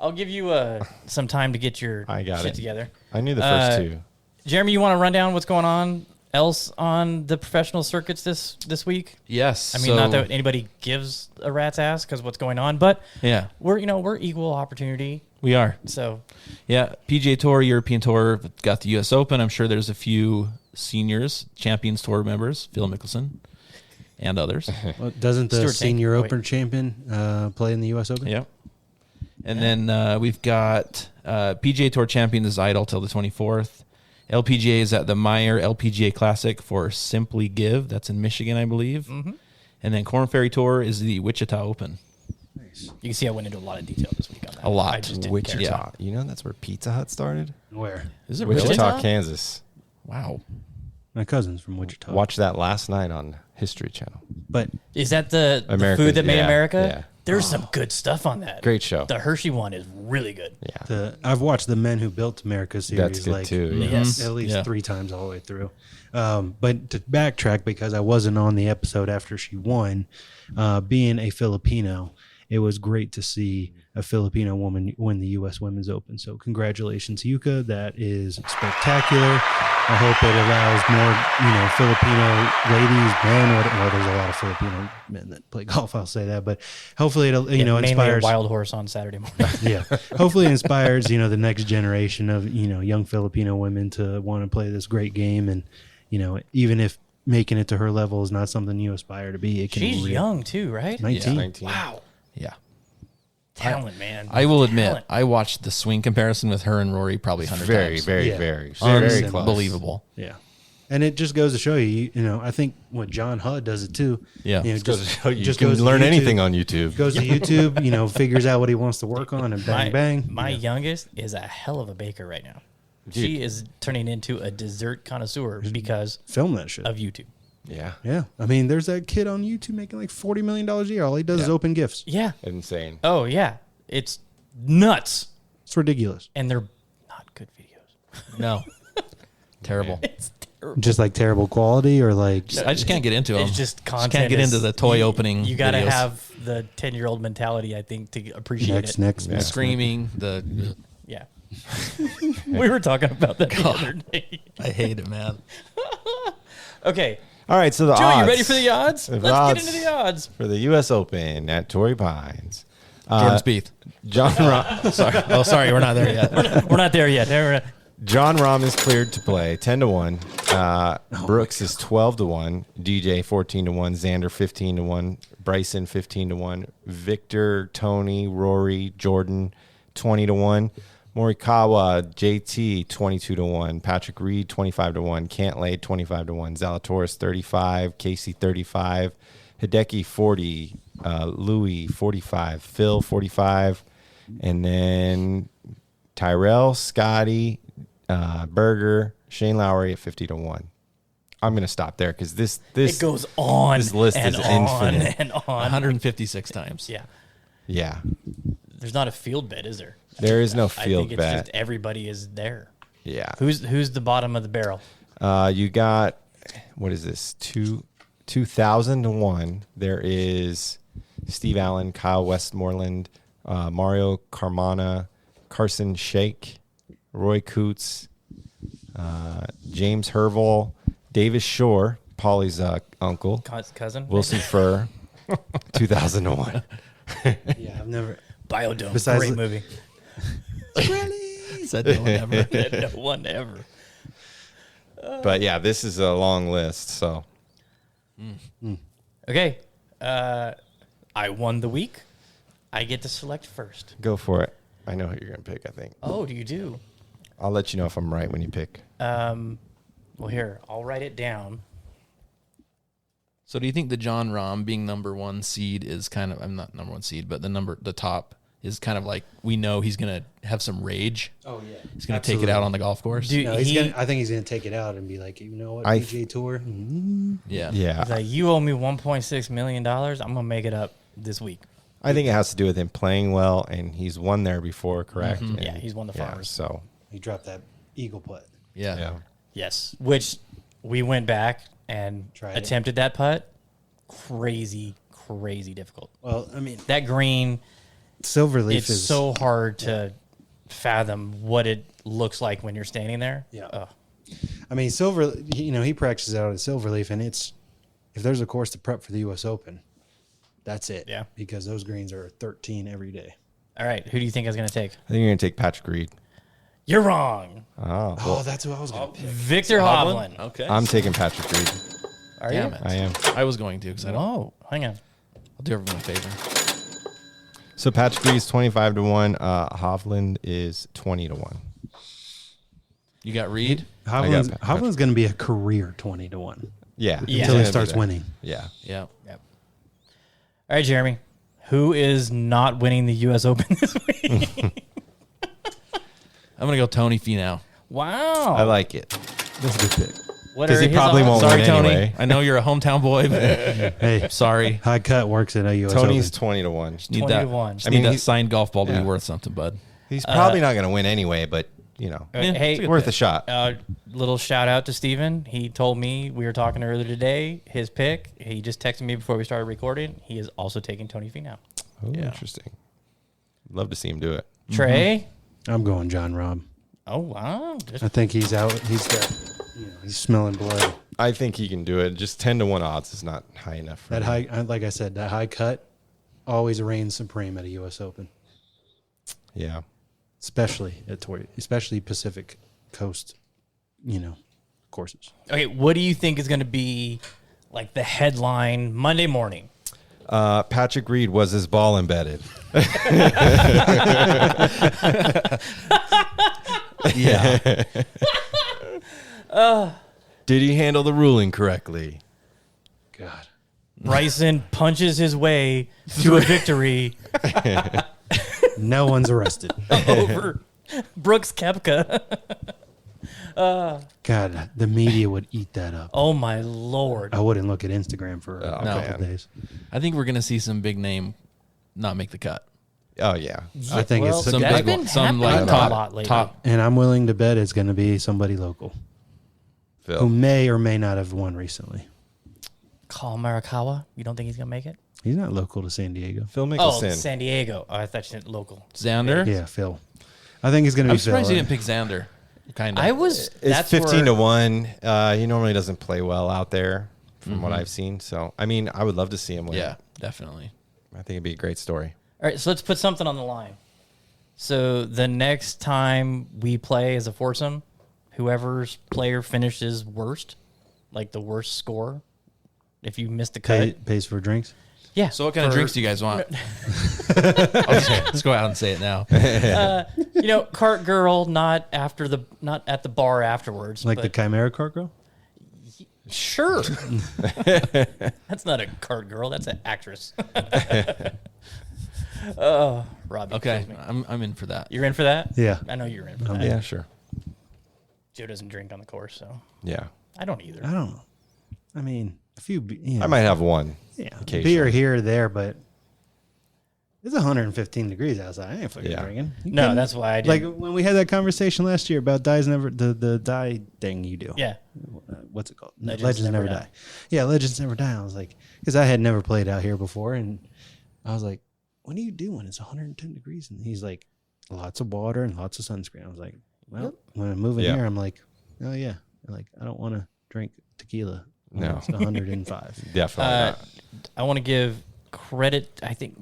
I'll give you some time to get your I got shit it. together. I knew the first two. Jeremy, you want to run down what's going on else on the professional circuits this week? Yes. I mean, not that anybody gives a rat's ass because what's going on, but Yeah, we're equal opportunity. we are. So Yeah, PGA Tour, European Tour, got the U.S. Open. I'm sure there's a few seniors, Champions Tour members, Phil Mickelson, and others. Well, doesn't the Stuart senior Tank- Open champion play in the U.S. Open? Yep. And then we've got PGA Tour champion is idle till the 24th. LPGA is at the Meyer LPGA Classic for Simply Give. That's in Michigan, I believe. Mm-hmm. And then Korn Ferry Tour is the Wichita Open. you can see I went into a lot of detail this week on that. A lot. I just didn't Wichita. care. Yeah. You know that's where Pizza Hut started? Where? Is it Wichita, really? Kansas. Wow. My cousin's from Wichita. Watched that last night on History Channel. But Is that the America's- food that made yeah, America? yeah. There's some good stuff on that. Great show. The Hershey one is really good. Yeah. I've watched the Men Who Built America series That's good like too. Yeah. Yes. at least Yeah. 3 times all the way through. But to backtrack, because I wasn't on the episode after she won, being a Filipino, it was great to see a Filipino woman win the U.S. Women's Open. So congratulations, Yuka. That is spectacular. I hope it allows more, Filipino ladies, men. Well, there's a lot of Filipino men that play golf. I'll say that, but hopefully it'll, Mainly inspires. a wild horse on Saturday morning. Yeah, hopefully it inspires the next generation of young Filipino women to want to play this great game, and even if making it to her level is not something you aspire to be, it can. She's be young too, right? 19. 19. Wow, Yeah. talent, man. I will admit, Talent. I watched the swing comparison with her and Rory probably 100 Very, times. very, Yeah. very, very close. Unbelievable. Yeah, and it just goes to show you. I think what John Hudd does it too. Yeah. just Goes to show you just can goes to learn YouTube, anything on YouTube. Goes to YouTube, figures out what he wants to work on, and bang, bang. My youngest is a hell of a baker right now. She is turning into a dessert connoisseur because Film that shit. of YouTube. Yeah. Yeah, I mean, there's that kid on YouTube making like $40 million a year. All he does is open gifts. Yeah. Insane. Oh yeah. It's nuts, It's ridiculous. and they're not good videos. No. Terrible. It's terrible. Just like terrible quality, or like I just can't get into them. It's just content. can't get is- into the toy you- opening You got to videos. have the 10-year-old mentality, I think, to appreciate next. The screaming, the Yeah. We were talking about that the other day. I hate it, man. Okay. All right, so the Joe, odds. you ready for the odds? The Let's odds get into the odds. for the U.S. Open at Torrey Pines. Jordan Spieth. John Rahm, Sorry. Oh, sorry, we're not there yet. We're not there yet. John Rahm is cleared to play 10-1. Brooks is 12-1. DJ 14-1. Xander 15-1. Bryson 15-1. Victor, Tony, Rory, Jordan 20-1. Morikawa, JT 22-1. Patrick Reed 25-1. Cantlay 25-1. Zalatoris 35. Casey 35. Hideki 40. Louis 45. Phil 45. And then Tyrell, Scotty, Berger, Shane Lowry at 50-1. I'm going to stop there because this It goes on. this list and is on infinite. and on. 156 times. Yeah. Yeah, There's not a field bet, is there? there is no I field think it's bet. just everybody is there. Yeah, Who's the bottom of the barrel? you got what is this 2001? There is Steve Allen, Kyle Westmoreland, Mario Carmona, Carson Shake, Roy Coots, James Herval, Davis Shore, Paulie's uncle, Cousin? Wilson Furr, 2001. yeah, I've never. Biodome. Besides Great the- movie. Said no one ever. No one ever. But yeah, this is a long list. So Okay. I won the week. I get to select first. go for it. I know who you're going to pick, I think. Oh, do you do? I'll let you know if I'm right when you pick. Well, here, I'll write it down. So do you think the John Rahm being number one seed is kind of, I'm not number one seed, but the top is kind of like we know he's gonna have some rage. Oh yeah, He's gonna take it out on the golf course. Dude, No, I think he's gonna take it out and be like, you know what, PGA Tour. Yeah, Yeah. He's like, you owe me $1.6 million. I'm gonna make it up this week. I think it has to do with him playing well, and he's won there before, correct? And- Yeah, he's won the Farmers. So, He dropped that eagle putt. yeah. Yes, which we went back and Tried it. attempted that putt. Crazy difficult. Well, I mean, That green, Silverleaf it's is so hard to fathom what it looks like when you're standing there. Yeah. Ugh. I mean, he practices out at Silverleaf, and it's if there's a course to prep for the U.S. Open, that's it. Yeah. Because those greens are 13 every day. All right, who do you think I was gonna take? I think you're going to take Patrick Reed. You're wrong. Oh, Oh, that's who I was going to pick. Victor Hovland. Okay. I'm taking Patrick Reed. Are Damn you? it. I am. I was going to because I don't. Oh, hang on. I'll do everyone a favor. So Patrick Reed is 25-1. Hovland is 20-1. You got Reed. Hovland's going to be a career 20-1 Yeah. Yeah. until he He's gonna starts be there. winning. Yeah. Yeah. Yep. All right, Jeremy. Who is not winning the U.S. Open this week? I'm gonna go Tony Finau. Wow. I like it. That's a good pick. What 'Cause are he his probably odds? won't Sorry, win Tony. anyway. I know you're a hometown boy, but Hey, sorry. high cut works at a U.S. Tony's Open. 20-1. Need 20 that. to 1. Just I need mean, that he's- signed golf ball to yeah. be worth something, bud. He's probably not going to win anyway, but, you know, Hey, it's a good worth pick. a shot. little shout out to Steven. He told me, we were talking earlier today, his pick. He just texted me before we started recording. He is also taking Tony Finau. Oh, Yeah. interesting. Love to see him do it. Trey? I'm going John Rahm. Oh, wow. Just- I think he's out. He's got, he's smelling blood. I think he can do it. Just 10-1 odds is not high enough for That him. high, like I said, that high cut always reigns supreme at a U.S. Open, Yeah. especially at especially Pacific Coast, courses. Okay, what do you think is going to be like the headline Monday morning? Patrick Reed, was his ball embedded? Yeah. Did he handle the ruling correctly? God, Bryson punches his way to a victory no one's arrested. over Brooks Koepka. God, the media would eat that up. Oh, my Lord. I wouldn't look at Instagram for a Oh, couple man. of days. I think we're gonna see some big name not make the cut. Oh, yeah. I think Well, it's Some that's big been one, some happening like a top, lot lately. top. and I'm willing to bet it's going to be somebody local who Phil. may or may not have won recently. Call Marikawa. You don't think he's going to make it? He's not local to San Diego. Phil Oh, Mickelson. San Diego. Oh, I thought you said local. Xander. Yeah, Phil. I think he's going to I'm be Phil. surprised you didn't pick Xander. Kind of. I was. It's That's 15-1. He normally doesn't play well out there from what I've seen. So, I mean, I would love to see him win. Yeah, definitely. I think it'd be a great story. All right, so let's put something on the line. So the next time we play as a foursome, whoever's player finishes worst, like the worst score, if you missed the cut, Pays for drinks. yeah. So what kind of for- drinks do you guys want? Let's go out and say it now. Cart girl, not at the bar afterwards. Like the but Chimera Cart Girl? sure. That's not a cart girl. That's an actress. Oh, Robbie. Okay, kills me. I'm in for that. You're in for that? Yeah. I know you're in for that. Yeah, sure. Joe doesn't drink on the course, so Yeah. I don't either. I don't know. I mean, a few. I might have one. Yeah, occasionally. beer here or there, but it's 115 degrees outside. I ain't fucking Yeah. drinking. You No, kidding? that's why I like didn't. when we had that conversation last year about dies never the die thing you do. Yeah. What's it called? Legends Never Die. Yeah, Legends Never Die. I was like, because I had never played out here before, and I was like, "What are you doing? It's 110 degrees." And he's like, "Lots of water and lots of sunscreen." I was like, "Well, when I'm moving Yeah. here, I'm like, oh yeah, like I don't want to drink tequila. when No. it's 105." Definitely not. I want to give credit. I think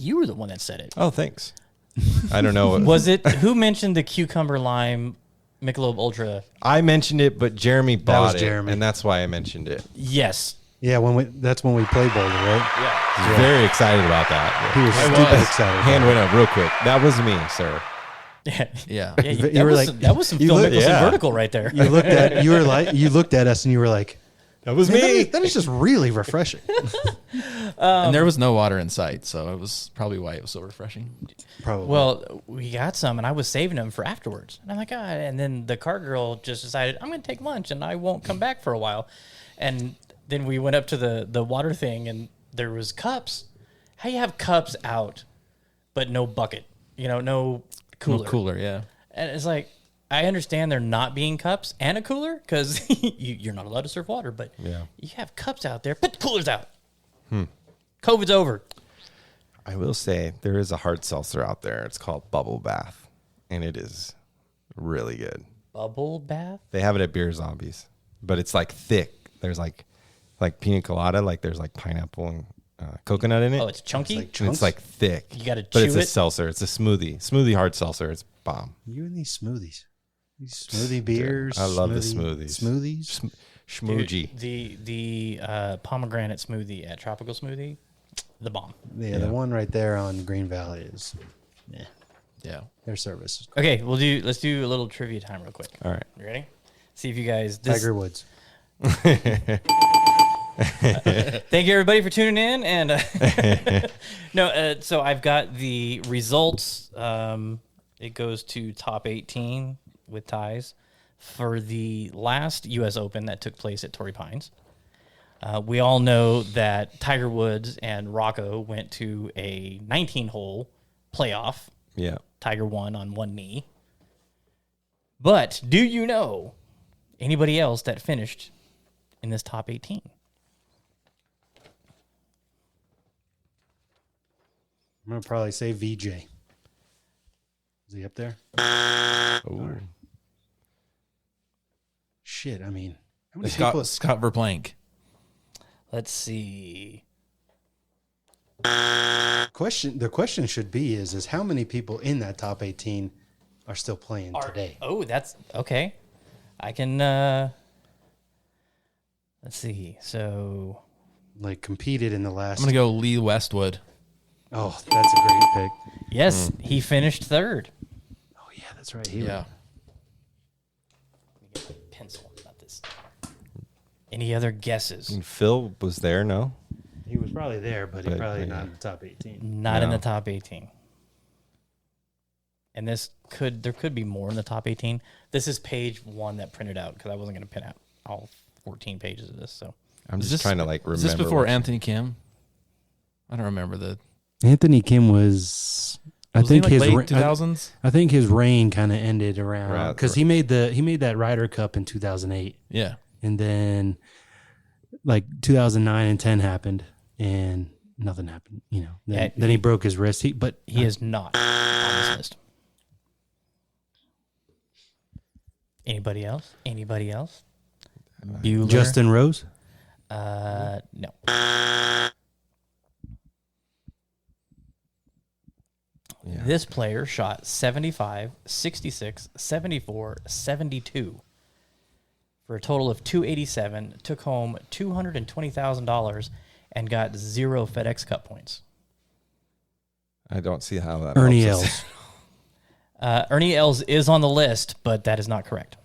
you were the one that said it. Oh, thanks. I don't know. Was it who mentioned the cucumber lime Michelob Ultra? I mentioned it, but Jeremy bought was it, Jeremy. and that's why I mentioned it. Yes. Yeah, that's when we played Boulder, right? He's very excited about that. He was stupid excited. Hand went up real quick. That was me, sir. Yeah. Yeah. Yeah, You were like- that was some you Phil look- Mickelson yeah. vertical right there. You looked at us and you were like, That was Man, me. that is just really refreshing. And there was no water in sight, so it was probably why it was so refreshing. Probably. Well, we got some, and I was saving them for afterwards. And I'm like, God. And then the cart girl just decided, I'm going to take lunch, and I won't come back for a while. And then we went up to the water thing, and there was cups. How you have cups out, but no bucket? No cooler. No cooler, yeah. And it's like, I understand there not being cups and a cooler because you're not allowed to serve water, but you have cups out there. Put the coolers out. COVID's over. I will say there is a hard seltzer out there. It's called Bubble Bath, and it is really good. Bubble bath? They have it at Beer Zombies, but it's like thick. There's like pina colada, like there's like pineapple and coconut in it. Oh, it's chunky? It's like And it's like thick. You gotta But chew it's a it? seltzer. It's a smoothie hard seltzer. It's bomb. you and these smoothies. These smoothie beers. I love the smoothies. Smoothies. Schmoogey. The pomegranate smoothie at Tropical Smoothie, the bomb. Yeah, the one right there on Green Valley is, Yeah. their service. is Okay, let's do a little trivia time real quick. All right. You ready? See if you guys. Tiger Woods. Thank you everybody for tuning in. And so I've got the results. It goes to top 18 with ties for the last U.S. Open that took place at Torrey Pines. We all know that Tiger Woods and Rocco went to a 19-hole playoff. Yeah. Tiger won on one knee. But do you know anybody else that finished in this top 18? I'm going to probably say VJ. Is he up there? Ooh. Shit, I mean, how many people? Scott Verplank. Let's see. The question should be is how many people in that top 18 are still playing today? Oh, that's okay. I can. Let's see. So Like competed in the last. I'm going to go Lee Westwood. Oh, that's a great pick. yes, he finished third. Oh yeah, that's right. He Yeah. Let me get my pencil, not this. Any other guesses? And Phil was there, no? he was probably there, but he But, probably yeah. not in the top 18. Not in No. the top 18. And there could be more in the top 18. This is page 1 that printed out because I wasn't going to pin out all 14 pages of this. So I'm Is just trying to like remember. Is this before what- Anthony Kim? I don't remember the. Anthony Kim was. I Was he think like his late 2000s. I think his reign kind of ended around Right. because he made that Ryder Cup in 2008, Yeah. and then like 2009 and 10 happened, and nothing happened. Then he broke his wrist. He he is not on this list. Anybody else? Bueller? Justin Rose. No. Yeah. This player shot 75, 66, 74, 72 for a total of 287, took home $220,000 and got 0 FedEx Cup points. I don't see how that Ernie helps Els. us. Ernie Els is on the list, but that is not correct.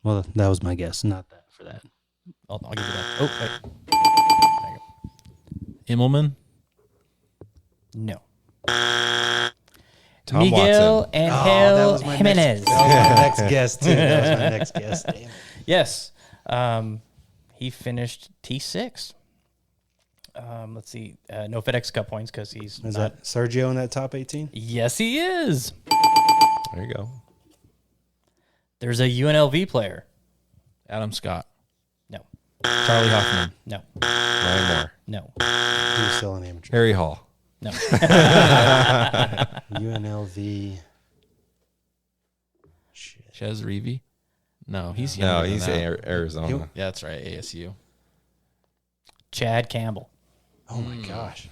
Well, that was my guess. Not that for that. I'll give you that. Oh, wait. Immelman. No. Tom Miguel Watson. Angel Jimenez. That was my next guess too. That was my next guess. Damn. Yes. He finished T6. Let's see. No FedEx Cup points because he's Is not. that Sergio in that top 18? Yes, he is. There you go. There's a UNLV player. Adam Scott. No. Charlie Hoffman. No. Ryan Moore. No. He's still an amateur. Harry Hall. No. UNLV. Ches Reavie. No, he's No, younger than he's that. Arizona. Yeah, that's right. ASU. Chad Campbell. Oh my gosh.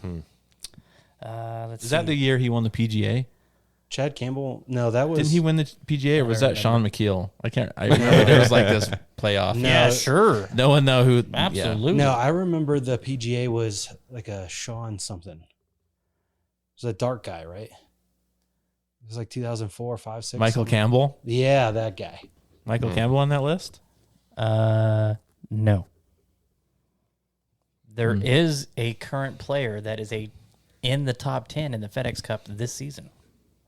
Let's Is see. that the year he won the PGA? Chad Campbell? No, that was. Didn't he win the PGA, or was don't that Sean McKeel? I remember there was like this playoff. No. Yeah, sure. No one know who. Yeah. Absolutely. No, I remember the PGA was like a Sean something. It was a dark guy, right? It was like 2004, 5, 6. Michael something. Campbell. Yeah, that guy. Michael Campbell on that list. No. There is a current player that is in the top 10 in the FedEx Cup this season.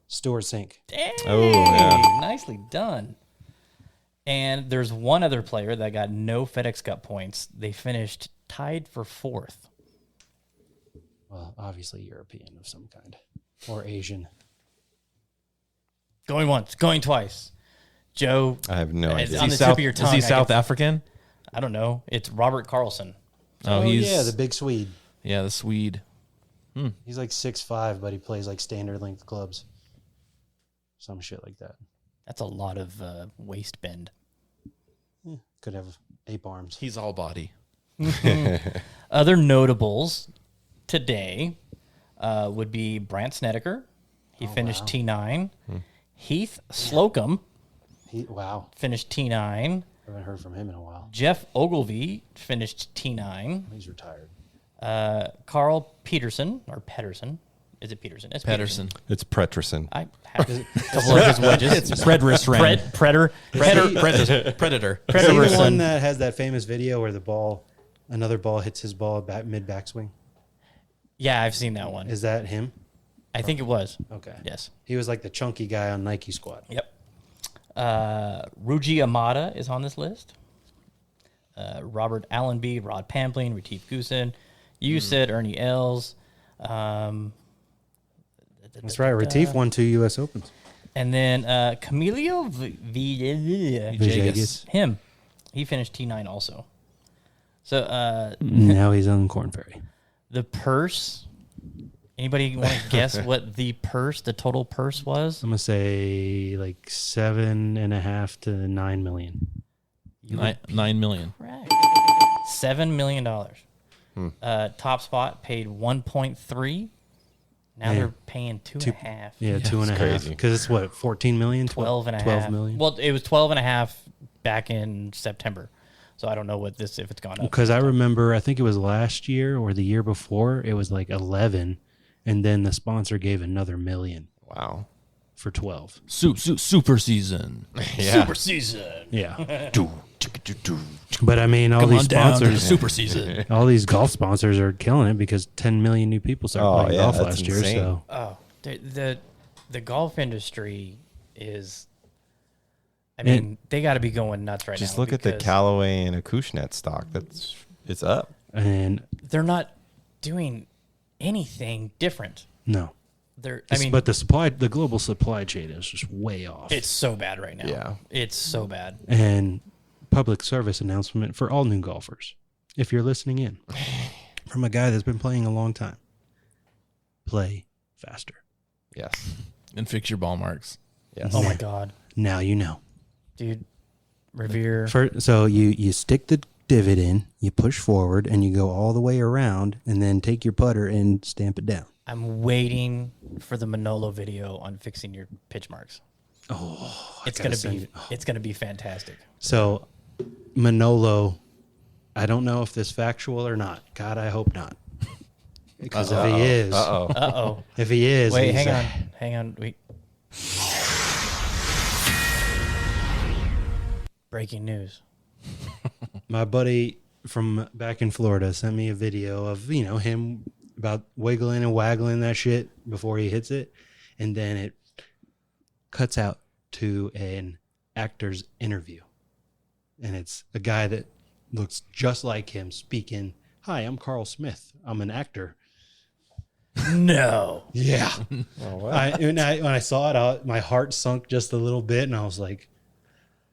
Stuart Sink. Dang, Oh, yeah. nicely done. And there's one other player that got no FedEx Cup points. They finished tied for 4th. Well, obviously European of some kind. Or Asian. Going once, going twice. Joe, I have no it's idea. on the tip of your tongue. Is he I South can- African? I don't know. It's Robert Carlson. Oh, he's yeah, the big Swede. yeah, the Swede. He's like 6'5", but he plays like standard length clubs. Some shit like that. That's a lot of waist bend. Could have ape arms. He's all body. Other notables today would be Brant Snedeker. He finished T9. Heath Slocum Wow. finished T9. I haven't heard from him in a while. Jeff Ogilvy finished T9. He's retired. Carl Peterson, or Pedersen. Is it Peterson? It's Pedersen. It's Preterson. I have a couple of his wedges. It's Fredris Ren. Predator. Predator. Is he the one Pedersen. that has that famous video where another ball hits his ball mid backswing? Yeah, I've seen that one. Is that him? I think it was. Okay. Yes. He was like the chunky guy on Nike squad. Yep. Ruji Amada is on this list. Robert Allenby, Rod Pamplin, Retief Goosen, you said Ernie Els. That's right. Retief won 2 U.S. Opens. And then Camilo Villegas. Villegas. Him. He finished T9 also. So Now he's on Corn Ferry. the purse. Anybody want to guess what the total purse was? I'm gonna say like 7.5 to 9 million. 9 million. Correct. $7 million. Top Spot paid 1.3. Now Man. they're paying 2.5. Yeah, 2.5. crazy. Because it's what, 14 million? 12 and a half. 12 million. Well, it was 12 and a half back in September. So I don't know if it's gone up. Because I remember, I think it was last year or the year before, it was like 11, and then the sponsor gave another million Wow. for 12. Super season. Super season. Yeah. Do. But I mean, all Come these on down to the sponsors, super season. all these golf sponsors are killing it because 10 million new people started playing golf that's last year. insane. So Oh, the golf industry is. I mean, they got to be going nuts right now. Just look at the because Callaway and Acushnet stock. It's up. and they're not doing anything different. no, but the global supply chain is just way off. It's so bad right now. Yeah. It's so bad. And public service announcement for all new golfers. If you're listening in from a guy that's been playing a long time, play faster. Yes. And fix your ball marks. Yes. Oh my God. Now you know. Dude, Revere. So you stick the divot in, you push forward, and you go all the way around, and then take your putter and stamp it down. I'm waiting for the Manolo video on fixing your pitch marks. Oh, It's gonna be fantastic. So Manolo, I don't know if this is factual or not. God, I hope not. Because if he is, Uh-oh. if he is, Wait, he's, hang on. Wait. Breaking news. my buddy from back in Florida sent me a video of, him about wiggling and waggling that shit before he hits it. And then it cuts out to an actor's interview. And it's a guy that looks just like him speaking, "Hi, I'm Carl Smith. I'm an actor." No. Yeah. When I saw it, my heart sunk just a little bit. And I was like,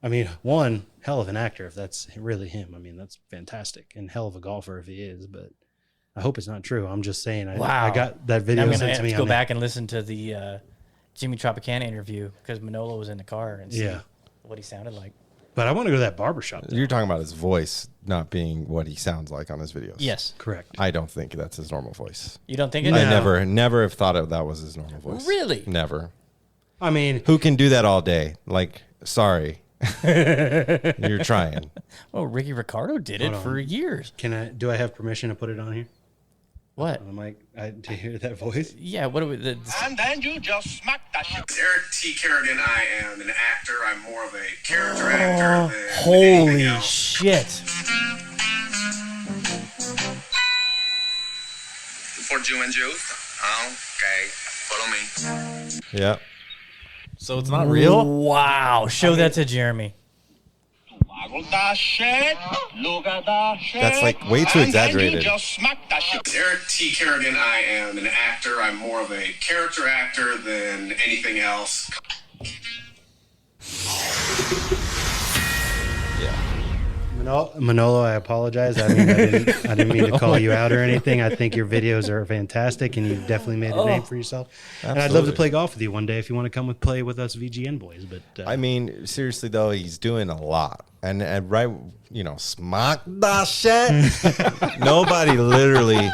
I mean, one, hell of an actor if that's really him. I mean, that's fantastic. And hell of a golfer if he is. But I hope it's not true. I'm just saying. I got that video I'm gonna sent have to to me. go back and listen to the Jimmy Tropicana interview because Manolo was in the car and see what he sounded like. But I want to go to that barbershop. You're talking about his voice not being what he sounds like on his videos. Yes. Correct. I don't think that's his normal voice. You don't think it? I No. never have thought that was his normal voice. Really? Never. I mean, Who can do that all day? Like, sorry. You're trying. Oh, Ricky Ricardo did it for years. do I have permission to put it on here? What? I'm like, to hear that voice? Yeah, what do we... And then you just smack that shit. Eric T. Kerrigan, I am an actor. I'm more of a character actor than Holy anything else. shit. you and juice. Okay, follow me. Yeah. So it's not real? Wow. Show that to Jeremy. Look at that shit. Look at that shit. That's like way too And then exaggerated. you just smack that shit. Eric T. Kerrigan, I am an actor. I'm more of a character actor than anything else. Manolo, I apologize. I didn't mean to call you out or anything. I think your videos are fantastic, and you've definitely made a name for yourself. And I'd love to play golf with you one day if you want to come play with us VGN boys. But I mean, seriously though, he's doing a lot, and right, smack that shit. Nobody literally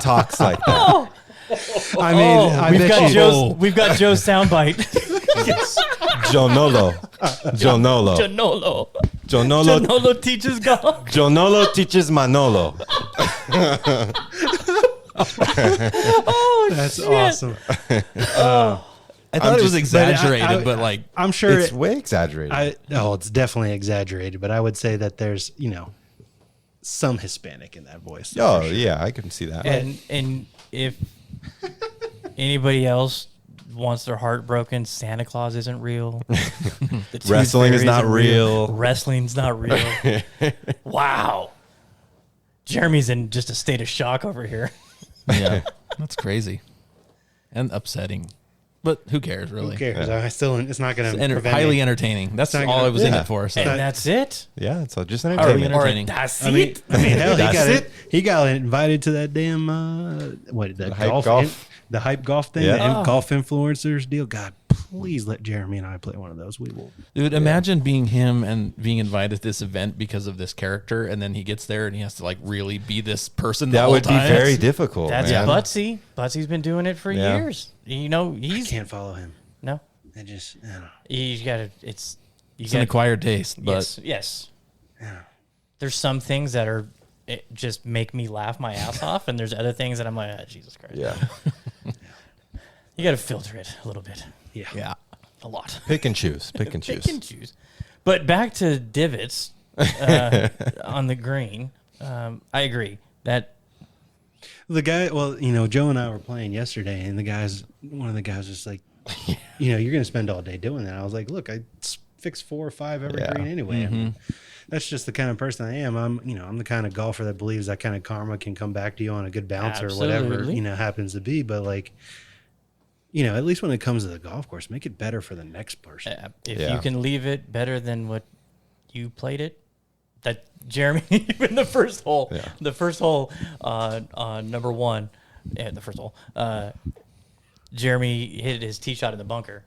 talks like that. I mean, We've got Joe's soundbite. Jonolo. Janolo teaches golf. Jonolo teaches Manolo. That's awesome. I thought it was exaggerated, but like I'm sure It's way exaggerated. it's definitely exaggerated, but I would say that there's some Hispanic in that voice. Oh for sure. yeah, I can see that. And if anybody else wants their heart broken, Santa Claus isn't real. The Tooth Wrestling is Fairy not isn't real. Wrestling's not real. Wow. Jeremy's in just a state of shock over here. yeah, that's crazy and upsetting. But who cares, really? Who cares? It's not going to It's highly entertaining. That's not all gonna- I was in yeah. it for. So. And that's it? Yeah, it's just Highly entertainment. entertaining. That's I mean, it? hell, That's he got invited to that damn hype golf? the hype golf thing, Yeah. the golf influencers deal. God, please let Jeremy and I play one of those. We will. Dude, imagine being him and being invited to this event because of this character, and then he gets there and he has to like really be this person. The That whole would be time. very difficult. That's man. Butsy. Butsy's been doing it for Yeah. years. I He's can't follow him. no. I just, I don't know. You got to. It's It's an acquired taste, but yes. There's some things that are just make me laugh my ass off, and there's other things that I'm like, oh, Jesus Christ. Yeah. You got to filter it a little bit, yeah. a lot. Pick and choose. Pick and choose. Pick and choose. But back to divots on the green. I agree that The guy, Joe and I were playing yesterday, and one of the guys was like, you're going to spend all day doing that. I was like, look, I fix 4 or 5 every green anyway. I mean, that's just the kind of person I am. I'm the kind of golfer that believes that kind of karma can come back to you on a good bounce or whatever, happens to be. But like, at least when it comes to the golf course, make it better for the next person. if you can leave it better than what you played it, that Jeremy, even the first hole, number one, the first hole, Jeremy hit his tee shot in the bunker,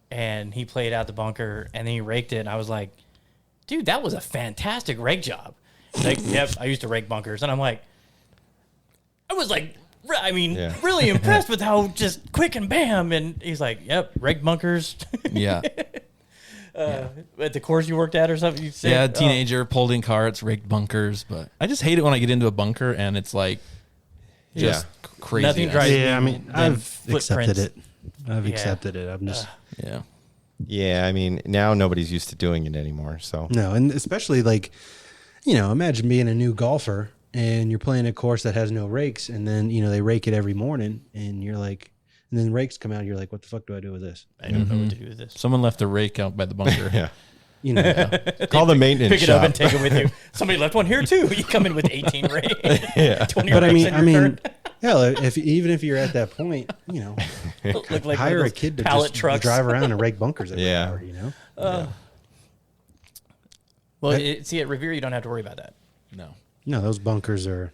and he played out the bunker, and then he raked it, and I was like, dude, that was a fantastic rake job. He's like, yep, I used to rake bunkers. And I'm like, I was like, really impressed with how just quick and bam. And he's like, yep, rake bunkers. Yeah. At the course you worked at or something? You said, Yeah, teenager, pulled in carts, raked bunkers. But I just hate it when I get into a bunker and it's like just crazy. Nothing drives me. Yeah, I mean, I've footprints. accepted it. I've accepted it. I'm just... Yeah. Yeah, I mean, now nobody's used to doing it anymore. So No, and especially like, imagine being a new golfer and you're playing a course that has no rakes, and then they rake it every morning, and you're like, and then rakes come out, you're like, what the fuck do I do with this? I don't know what to do with this. Someone left a rake out by the bunker. yeah. Call the maintenance Pick it shop. up and take it with you. Somebody left one here too. You come in with 18 rake. 20 But rakes in your cart. hell, even if you're at that point, Look like hire one a of those kid to pallet just trucks. drive around and rake bunkers every Yeah. hour, Well, at Revere, you don't have to worry about that. No. No, those bunkers are...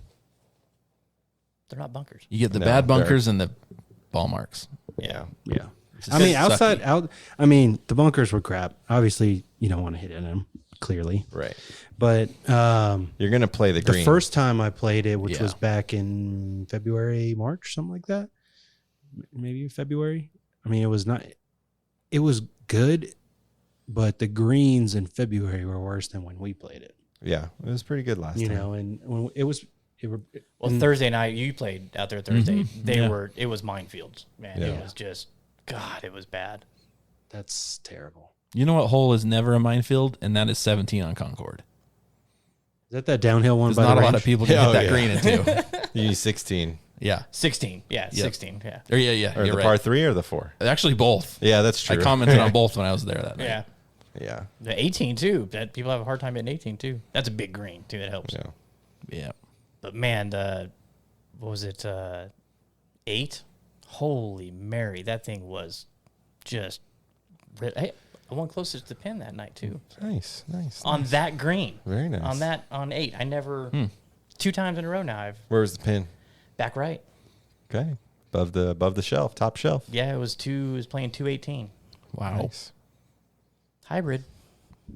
They're not bunkers. You get the No, bad they're- bunkers and the ball marks. Yeah. Yeah. It's I mean, sucky. the bunkers were crap. Obviously, you don't want to hit in them, clearly. Right. But You're going to play the green. the first time I played it, which Yeah. was back in February, March, something like that. Maybe February. I mean, it was good, but the greens in February were worse than when we played it. Yeah, it was pretty good last time. And when it was... Thursday night, you played out there Thursday. Yeah. It was minefields, man. Yeah. It was just, God, it was bad. That's terrible. You know what hole is never a minefield? And that is 17 on Concord. Is that downhill one There's by not the a lot range? of people can Yeah, hit that yeah. green into. You need 16. Yeah. 16. Yeah, Yep. 16. Yeah. Or yeah. Or You're the right. par 3 or the 4? Actually, both. Yeah, that's true. I commented on both when I was there that night. Yeah. Yeah. The 18 too. That people have a hard time hitting 18 too. That's a big green too. That helps. Yeah. Yeah. But man, what was it? 8. Holy Mary, that thing was just. Hey, I won closest to the pin that night too. Nice. On that green. Very nice. On 8. I never 2 times in a row now. I've Where's the pin? back right. Okay. Above the shelf, top shelf. Yeah, it was playing 218. Wow. Nice. Hybrid.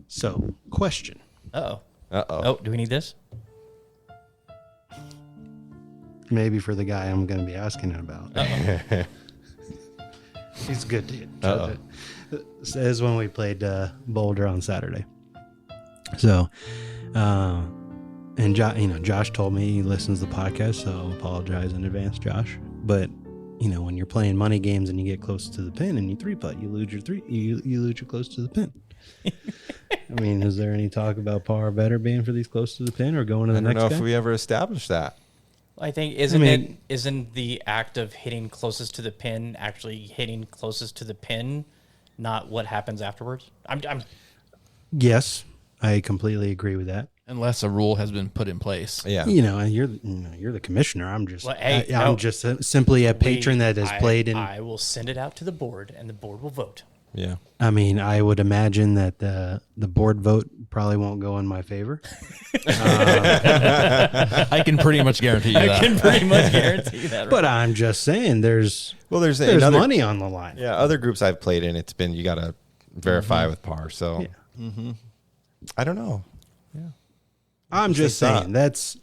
So, question. Uh-oh. Uh-oh. Oh, do we need this? Maybe for the guy I'm going to be asking it about. He's a good dude. Uh-oh. This is when we played Boulder on Saturday. So, and Josh told me he listens to the podcast, so I'll apologize in advance, Josh. But when you're playing money games and you get close to the pin and you 3-putt, you lose your close to the pin. I mean, is there any talk about par better being for these close to the pin or going to the I don't next know guy? if we ever established that. I think isn't the act of hitting closest to the pin actually hitting closest to the pin, not what happens afterwards? I'm Yes, I completely agree with that. Unless a rule has been put in place. Yeah. You're the commissioner. I'm just Well, hey, I'm no. just simply a patron that has played in. I will send it out to the board, and the board will vote. Yeah. I mean, I would imagine that the board vote probably won't go in my favor. I can pretty much guarantee you I that. can pretty much guarantee that. Right? But I'm just saying, there's There's money on the line. Yeah, other groups I've played in, it's been you got to verify with par. So Yeah. I don't know. I'm just It's not. saying that's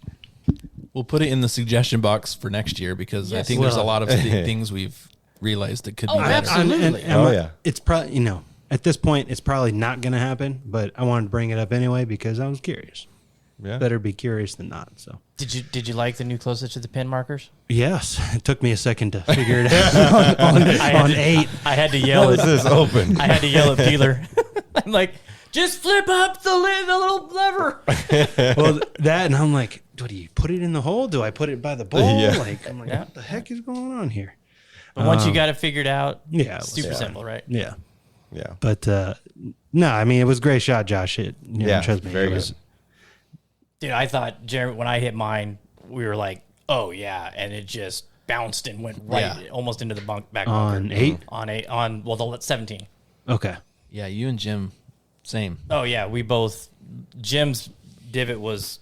We'll put it in the suggestion box for next year because I Yes. think there's a Well- lot of things we've realized that could be Oh, better. absolutely. It's probably at this point it's probably not going to happen. But I wanted to bring it up anyway because I was curious. Yeah. Better be curious than not. So Did you like the new closest to the pin markers? yes, it took me a second to figure it out on 8. I had to yell Is at this open? I had to yell at Peeler. I'm like, just flip up the little lever. Well, that and I'm like, do you put it in the hole? Do I put it by the ball? Yeah. I'm like, Yeah. what the heck is going on here? But once you got it figured out, Yeah, it's super simple, right? Yeah, Yeah. but no, I mean it was a great shot, Josh. Trust me, very it was. good. Dude, I thought Jeremy, when I hit mine, we were like, oh yeah, and it just bounced and went right almost into the back On bunker. 8? On the 17. Okay. Yeah, you and Jim, same. Oh yeah, we both. Jim's divot was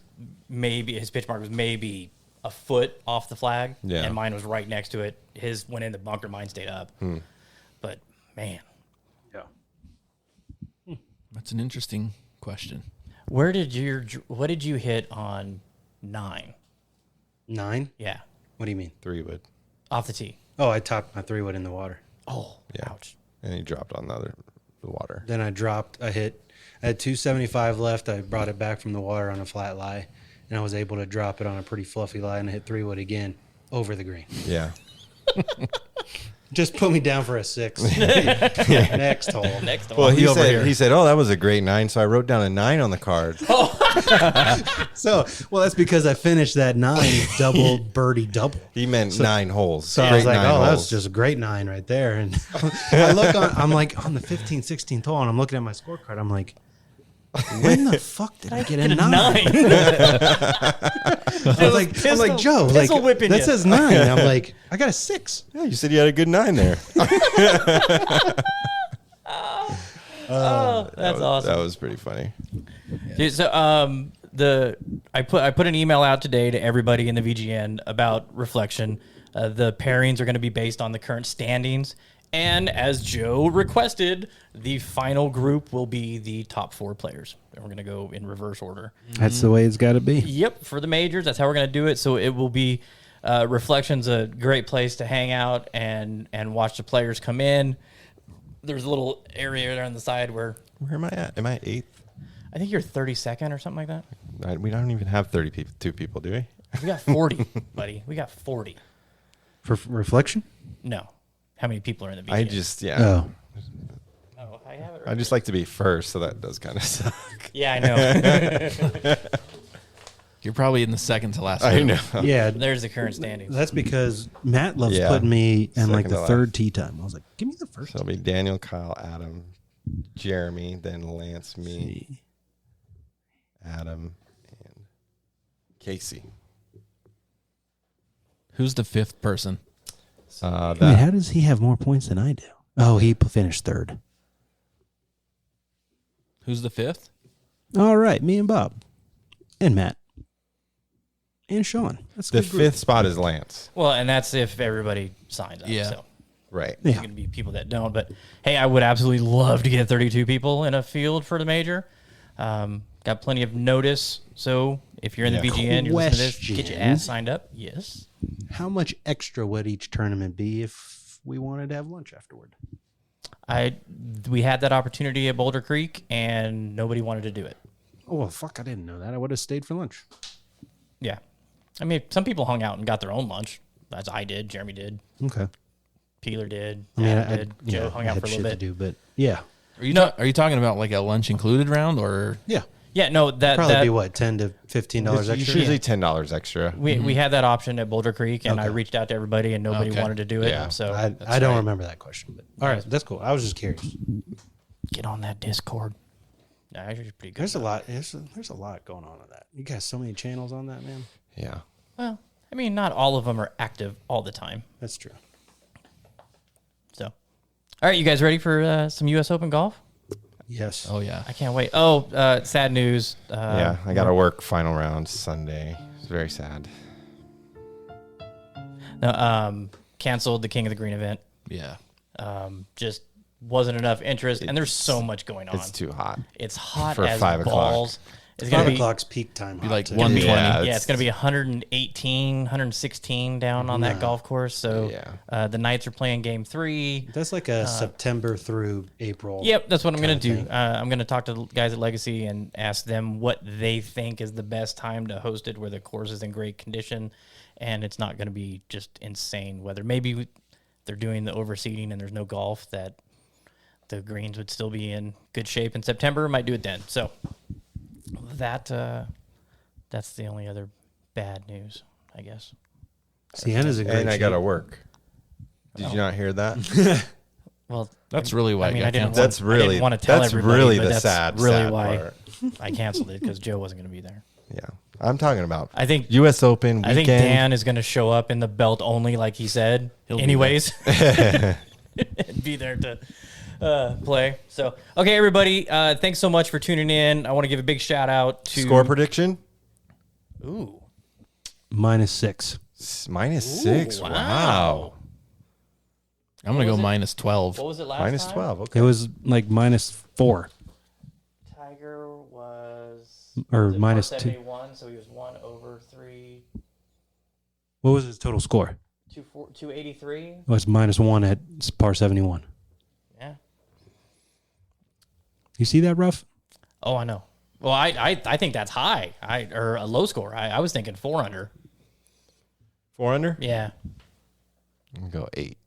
maybe his pitch mark was maybe a foot off the flag, Yeah. and mine was right next to it. His went in the bunker, mine stayed up. But man, That's an interesting question. what did you hit on 9? 9? Yeah, What do you mean? 3-wood. off the tee. Oh, I topped my 3-wood in the water. Oh, Yeah. ouch. And he dropped on the water. Then I had 275 left. I brought it back from the water on a flat lie, and I was able to drop it on a pretty fluffy lie and hit 3-wood again over the green. Yeah. Just put me down for a 6. Next hole. Next one. Well, he over here. said, "Oh, that was a great 9." So I wrote down a 9 on the card. So, that's because I finished that 9 double birdie double. He meant 9 holes. So I Great was like, 9 oh, holes. that's just a great 9 right there. And I look I'm like on the 15th, 16th hole, and I'm looking at my scorecard. I'm like, when the fuck did I get a 9? I'm like, Joe, like pistol whipping that you. says 9. I'm like, I got a 6. Yeah, you said you had a good 9 there. That's awesome. That was pretty funny. Dude, so I put an email out today to everybody in the VGN about reflection. The pairings are going to be based on the current standings, and as Joe requested, the final group will be the top 4 players. And we're going to go in reverse order. That's the way it's got to be. Yep, for the majors, that's how we're going to do it. So it will be Reflection's a great place to hang out and watch the players come in. There's a little area there on the side where Where am I at? Am I 8th? I think you're 32nd or something like that. We don't even have 32 people, do we? We got 40, buddy. We got 40. For reflection? No. How many people are in the VGN? I just, Oh. Oh, I have it I right. just like to be first, so that does kind of suck. Yeah, I know. You're probably in the second to last. I round. know. Yeah, There's the current standings. that's because Matt loves Yeah. putting me in like Second the to third last. tee time. I was like, give me the first. So it'll be Daniel, Kyle, Adam, Jeremy, then Lance, me, tee. Adam, and Casey. Who's the fifth person? Wait, how does he have more points than I do? Oh, he finished third. Who's the fifth? All right, me and Bob, and Matt, and Sean. That's a The good group. fifth spot is Lance. Well, and that's if everybody signs up. Yeah. So Right. there's Yeah. going to be people that don't. But hey, I would absolutely love to get 32 people in a field for the major. Got plenty of notice. So if you're in the VGN, you're listening to this, get your ass signed up. Yes. How much extra would each tournament be if we wanted to have lunch afterward? We had that opportunity at Boulder Creek, and nobody wanted to do it. Oh, well, fuck, I didn't know that. I would have stayed for lunch. Yeah. I mean, some people hung out and got their own lunch. As I did. Jeremy did. Okay. Peeler did. I mean, Adam did. Joe hung out for a little bit. to do, but yeah. Are you talking about like a lunch included round or? Yeah. Yeah, no, Probably be what, $10 to $15 It's extra? usually $10 extra. we had that option at Boulder Creek, and I reached out to everybody, and nobody Okay. wanted to do it. Yeah. So I don't remember that question. But all right, that's cool. I was just curious. get on that Discord. No, actually, it's pretty good. There's a lot. There's a lot going on with that. You got so many channels on that, man. Yeah. Well, I mean, not all of them are active all the time. That's true. So, all right, you guys ready for some U.S. Open golf? Yes. Oh yeah. I can't wait. Oh, sad news. Yeah. I got to work final round Sunday. It's very sad. No, canceled the King of the Green event. Yeah. Just wasn't enough interest, and there's so much going on. It's too hot. It's hot for as 5 o'clock. balls. It's gonna 5 be o'clock's peak time. Be like too. 120. Yeah, it's going to be 118, 116 down on that golf course. So Yeah. the Knights are playing game 3. That's like a September through April. Yep, that's what I'm going to kinda do. thing. I'm going to talk to the guys at Legacy and ask them what they think is the best time to host it where the course is in great condition and it's not going to be just insane weather. Maybe they're doing the overseeding and there's no golf, that the greens would still be in good shape in September. Might do it then. So that's the only other bad news, I guess. Sienna's a great And I got to shape. work. Did you not hear that? Well, That's really why. I mean, it I got didn't. canceled. Want, That's I really- didn't want to tell that's everybody. really but the that's sad really why part. I canceled it because Joe wasn't going to be there. Yeah. I'm talking about I think U.S. Open weekend. I think Dan is going to show up in the belt only, like he said. He'll be anyways, and be there to play. So, okay, everybody, thanks so much for tuning in. I want to give a big shout out to Score prediction? Ooh, -6. -6. Ooh, Wow. I'm gonna go was it? -12. what was it last Minus time? 12. Okay. It was like -4 Tiger was or was it -2. 471, so he was 1/3, What was his total score? 283. It was -1 at par 71. Yeah. You see that, Ruff? Oh, I know. Well, I think that's high. Or a low score. I was thinking 4 under. 4 under? Yeah. I'm gonna go 8.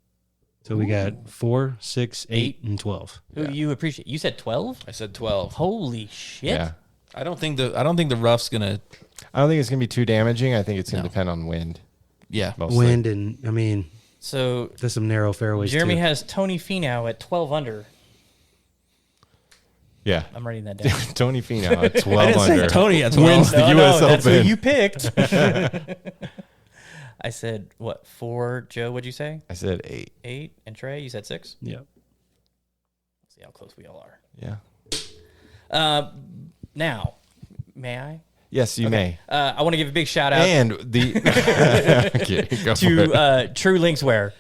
So we got 4, 6, 8, and 12. Who you appreciate? You said 12? I said 12. Holy shit. Yeah. I don't think the rough's gonna. I don't think it's gonna be too damaging. I think it's gonna No. depend on wind. Yeah. Mostly. Wind and, I mean, So there's some narrow fairways Jeremy too. has Tony Finau at 12 under. Yeah. I'm writing that down. Tony Finau at 12 under. Tony at Wins 12. the U.S. That's who Open. you picked. I said, what, 4? Joe, what'd you say? I said 8. 8? And Trey, you said 6? Yeah. See how close we all are. Yeah. Now, may I? Yes, you may. I want to give a big shout out And the okay, go for it. to True Linkswear.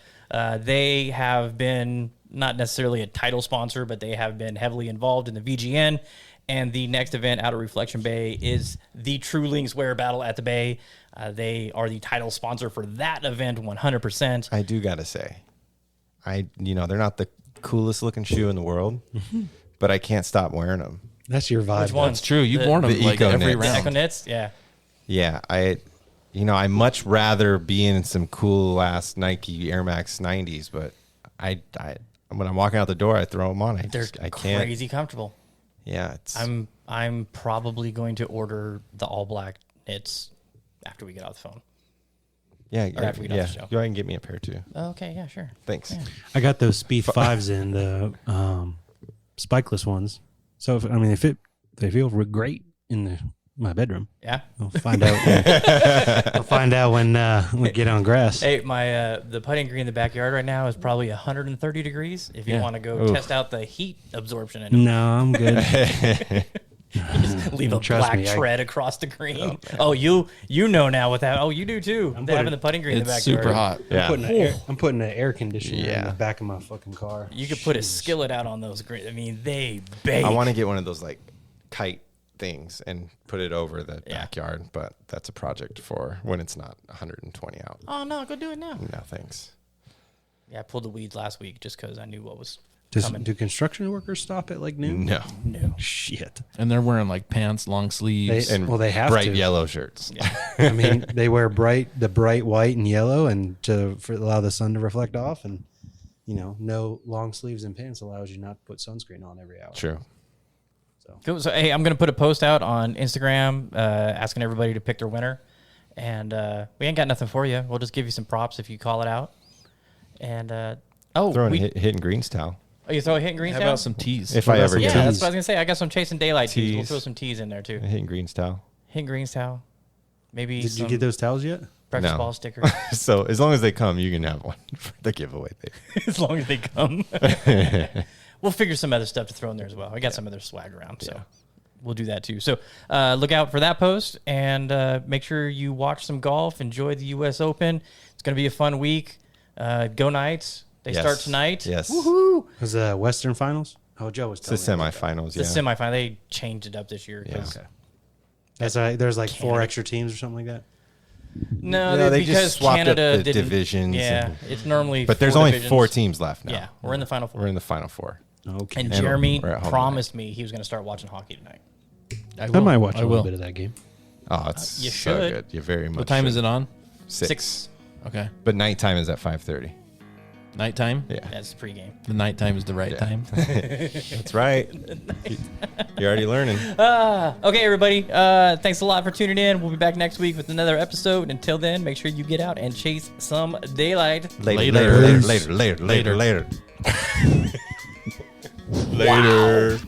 They have been not necessarily a title sponsor, but they have been heavily involved in the VGN. And the next event out of Reflection Bay is the True Linkswear Battle at the Bay. They are the title sponsor for that event 100%. I do gotta say, they're not the coolest looking shoe in the world, but I can't stop wearing them. That's your vibe. Which one? That's true. You've The- worn them the like Eco every Knits. The round. Echo Knits? Yeah. Yeah, I much rather be in some cool ass Nike Air Max 90s, but I when I'm walking out the door, I throw them on. They're I can't. crazy comfortable. Yeah, it's I'm probably going to order the all black it's after we get off the phone. Yeah, Or after we get off the show. Go ahead and get me a pair too. Okay, yeah, sure. Thanks. Yeah. I got those Speed 5s in the spikeless ones. So they feel great in my bedroom. Yeah. I'll find out. I'll find out when we get on grass. Hey, my the putting green in the backyard right now is probably 130 degrees. If you want to go test out the heat absorption in it. No, I'm good. Just leave a black tread across the green. Oh, you know now with that. Oh, you do too. Having the putting green in the It's backyard. super hot. Yeah. I'm putting an air conditioner in the back of my fucking car. You could put a skillet out on those green. I mean, they bake. I want to get one of those like kite things and put it over the backyard, but that's a project for when it's not 120 out. Oh no, go do it now. No, thanks. Yeah, I pulled the weeds last week just because I knew what was coming. Do construction workers stop at like noon? No. Shit. And they're wearing like pants, long sleeves. They have bright to. yellow shirts. I mean, they wear the bright white and yellow, and allow the sun to reflect off, and no long sleeves and pants allows you not to put sunscreen on every hour. True. Cool. So, hey, I'm going to put a post out on Instagram asking everybody to pick their winner. And we ain't got nothing for you. We'll just give you some props if you call it out. And, Throw in a hitting greens towel. Oh, you throw a hitting greens How down? about some teas? If I ever Yeah, get that's what I was going to say. I got some Chasing Daylight teas. We'll Teas. throw some teas in there, too. a hitting greens towel. Hitting greens towel. Maybe Did some you get those towels yet? breakfast No. ball stickers. So as long as they come, you can have one for the giveaway thing. As long as they come. We'll figure some other stuff to throw in there as well. I got some other swag around, so we'll do that too. So look out for that post, and make sure you watch some golf. Enjoy the U.S. Open. It's going to be a fun week. Go Knights. They start tonight. Yes. Woohoo! Was the Western Finals? Oh, Joe was It's telling the me. semifinals. The Yeah. semifinal. They changed it up this year. 'Cause- Okay. There's like 4 Canada. extra teams or something like that. No, No, they because just swapped up Canada the didn't, divisions Yeah, and- it's normally. But there's 4 only divisions. 4 teams left now. Yeah, we're in the final 4. We're in the final 4. Okay. And And Jeremy we're at home promised me he was going to start watching hockey tonight. I might watch a little bit of that game. Oh, it's You so should. good. You very much. What time is should. it on? 6. Okay. But nighttime is at 5:30. Nighttime? Yeah. That's pregame. The nighttime is the right time. That's right. You're already learning. Okay, everybody. Thanks a lot for tuning in. We'll be back next week with another episode. Until then, make sure you get out and chase some daylight. Later. Later.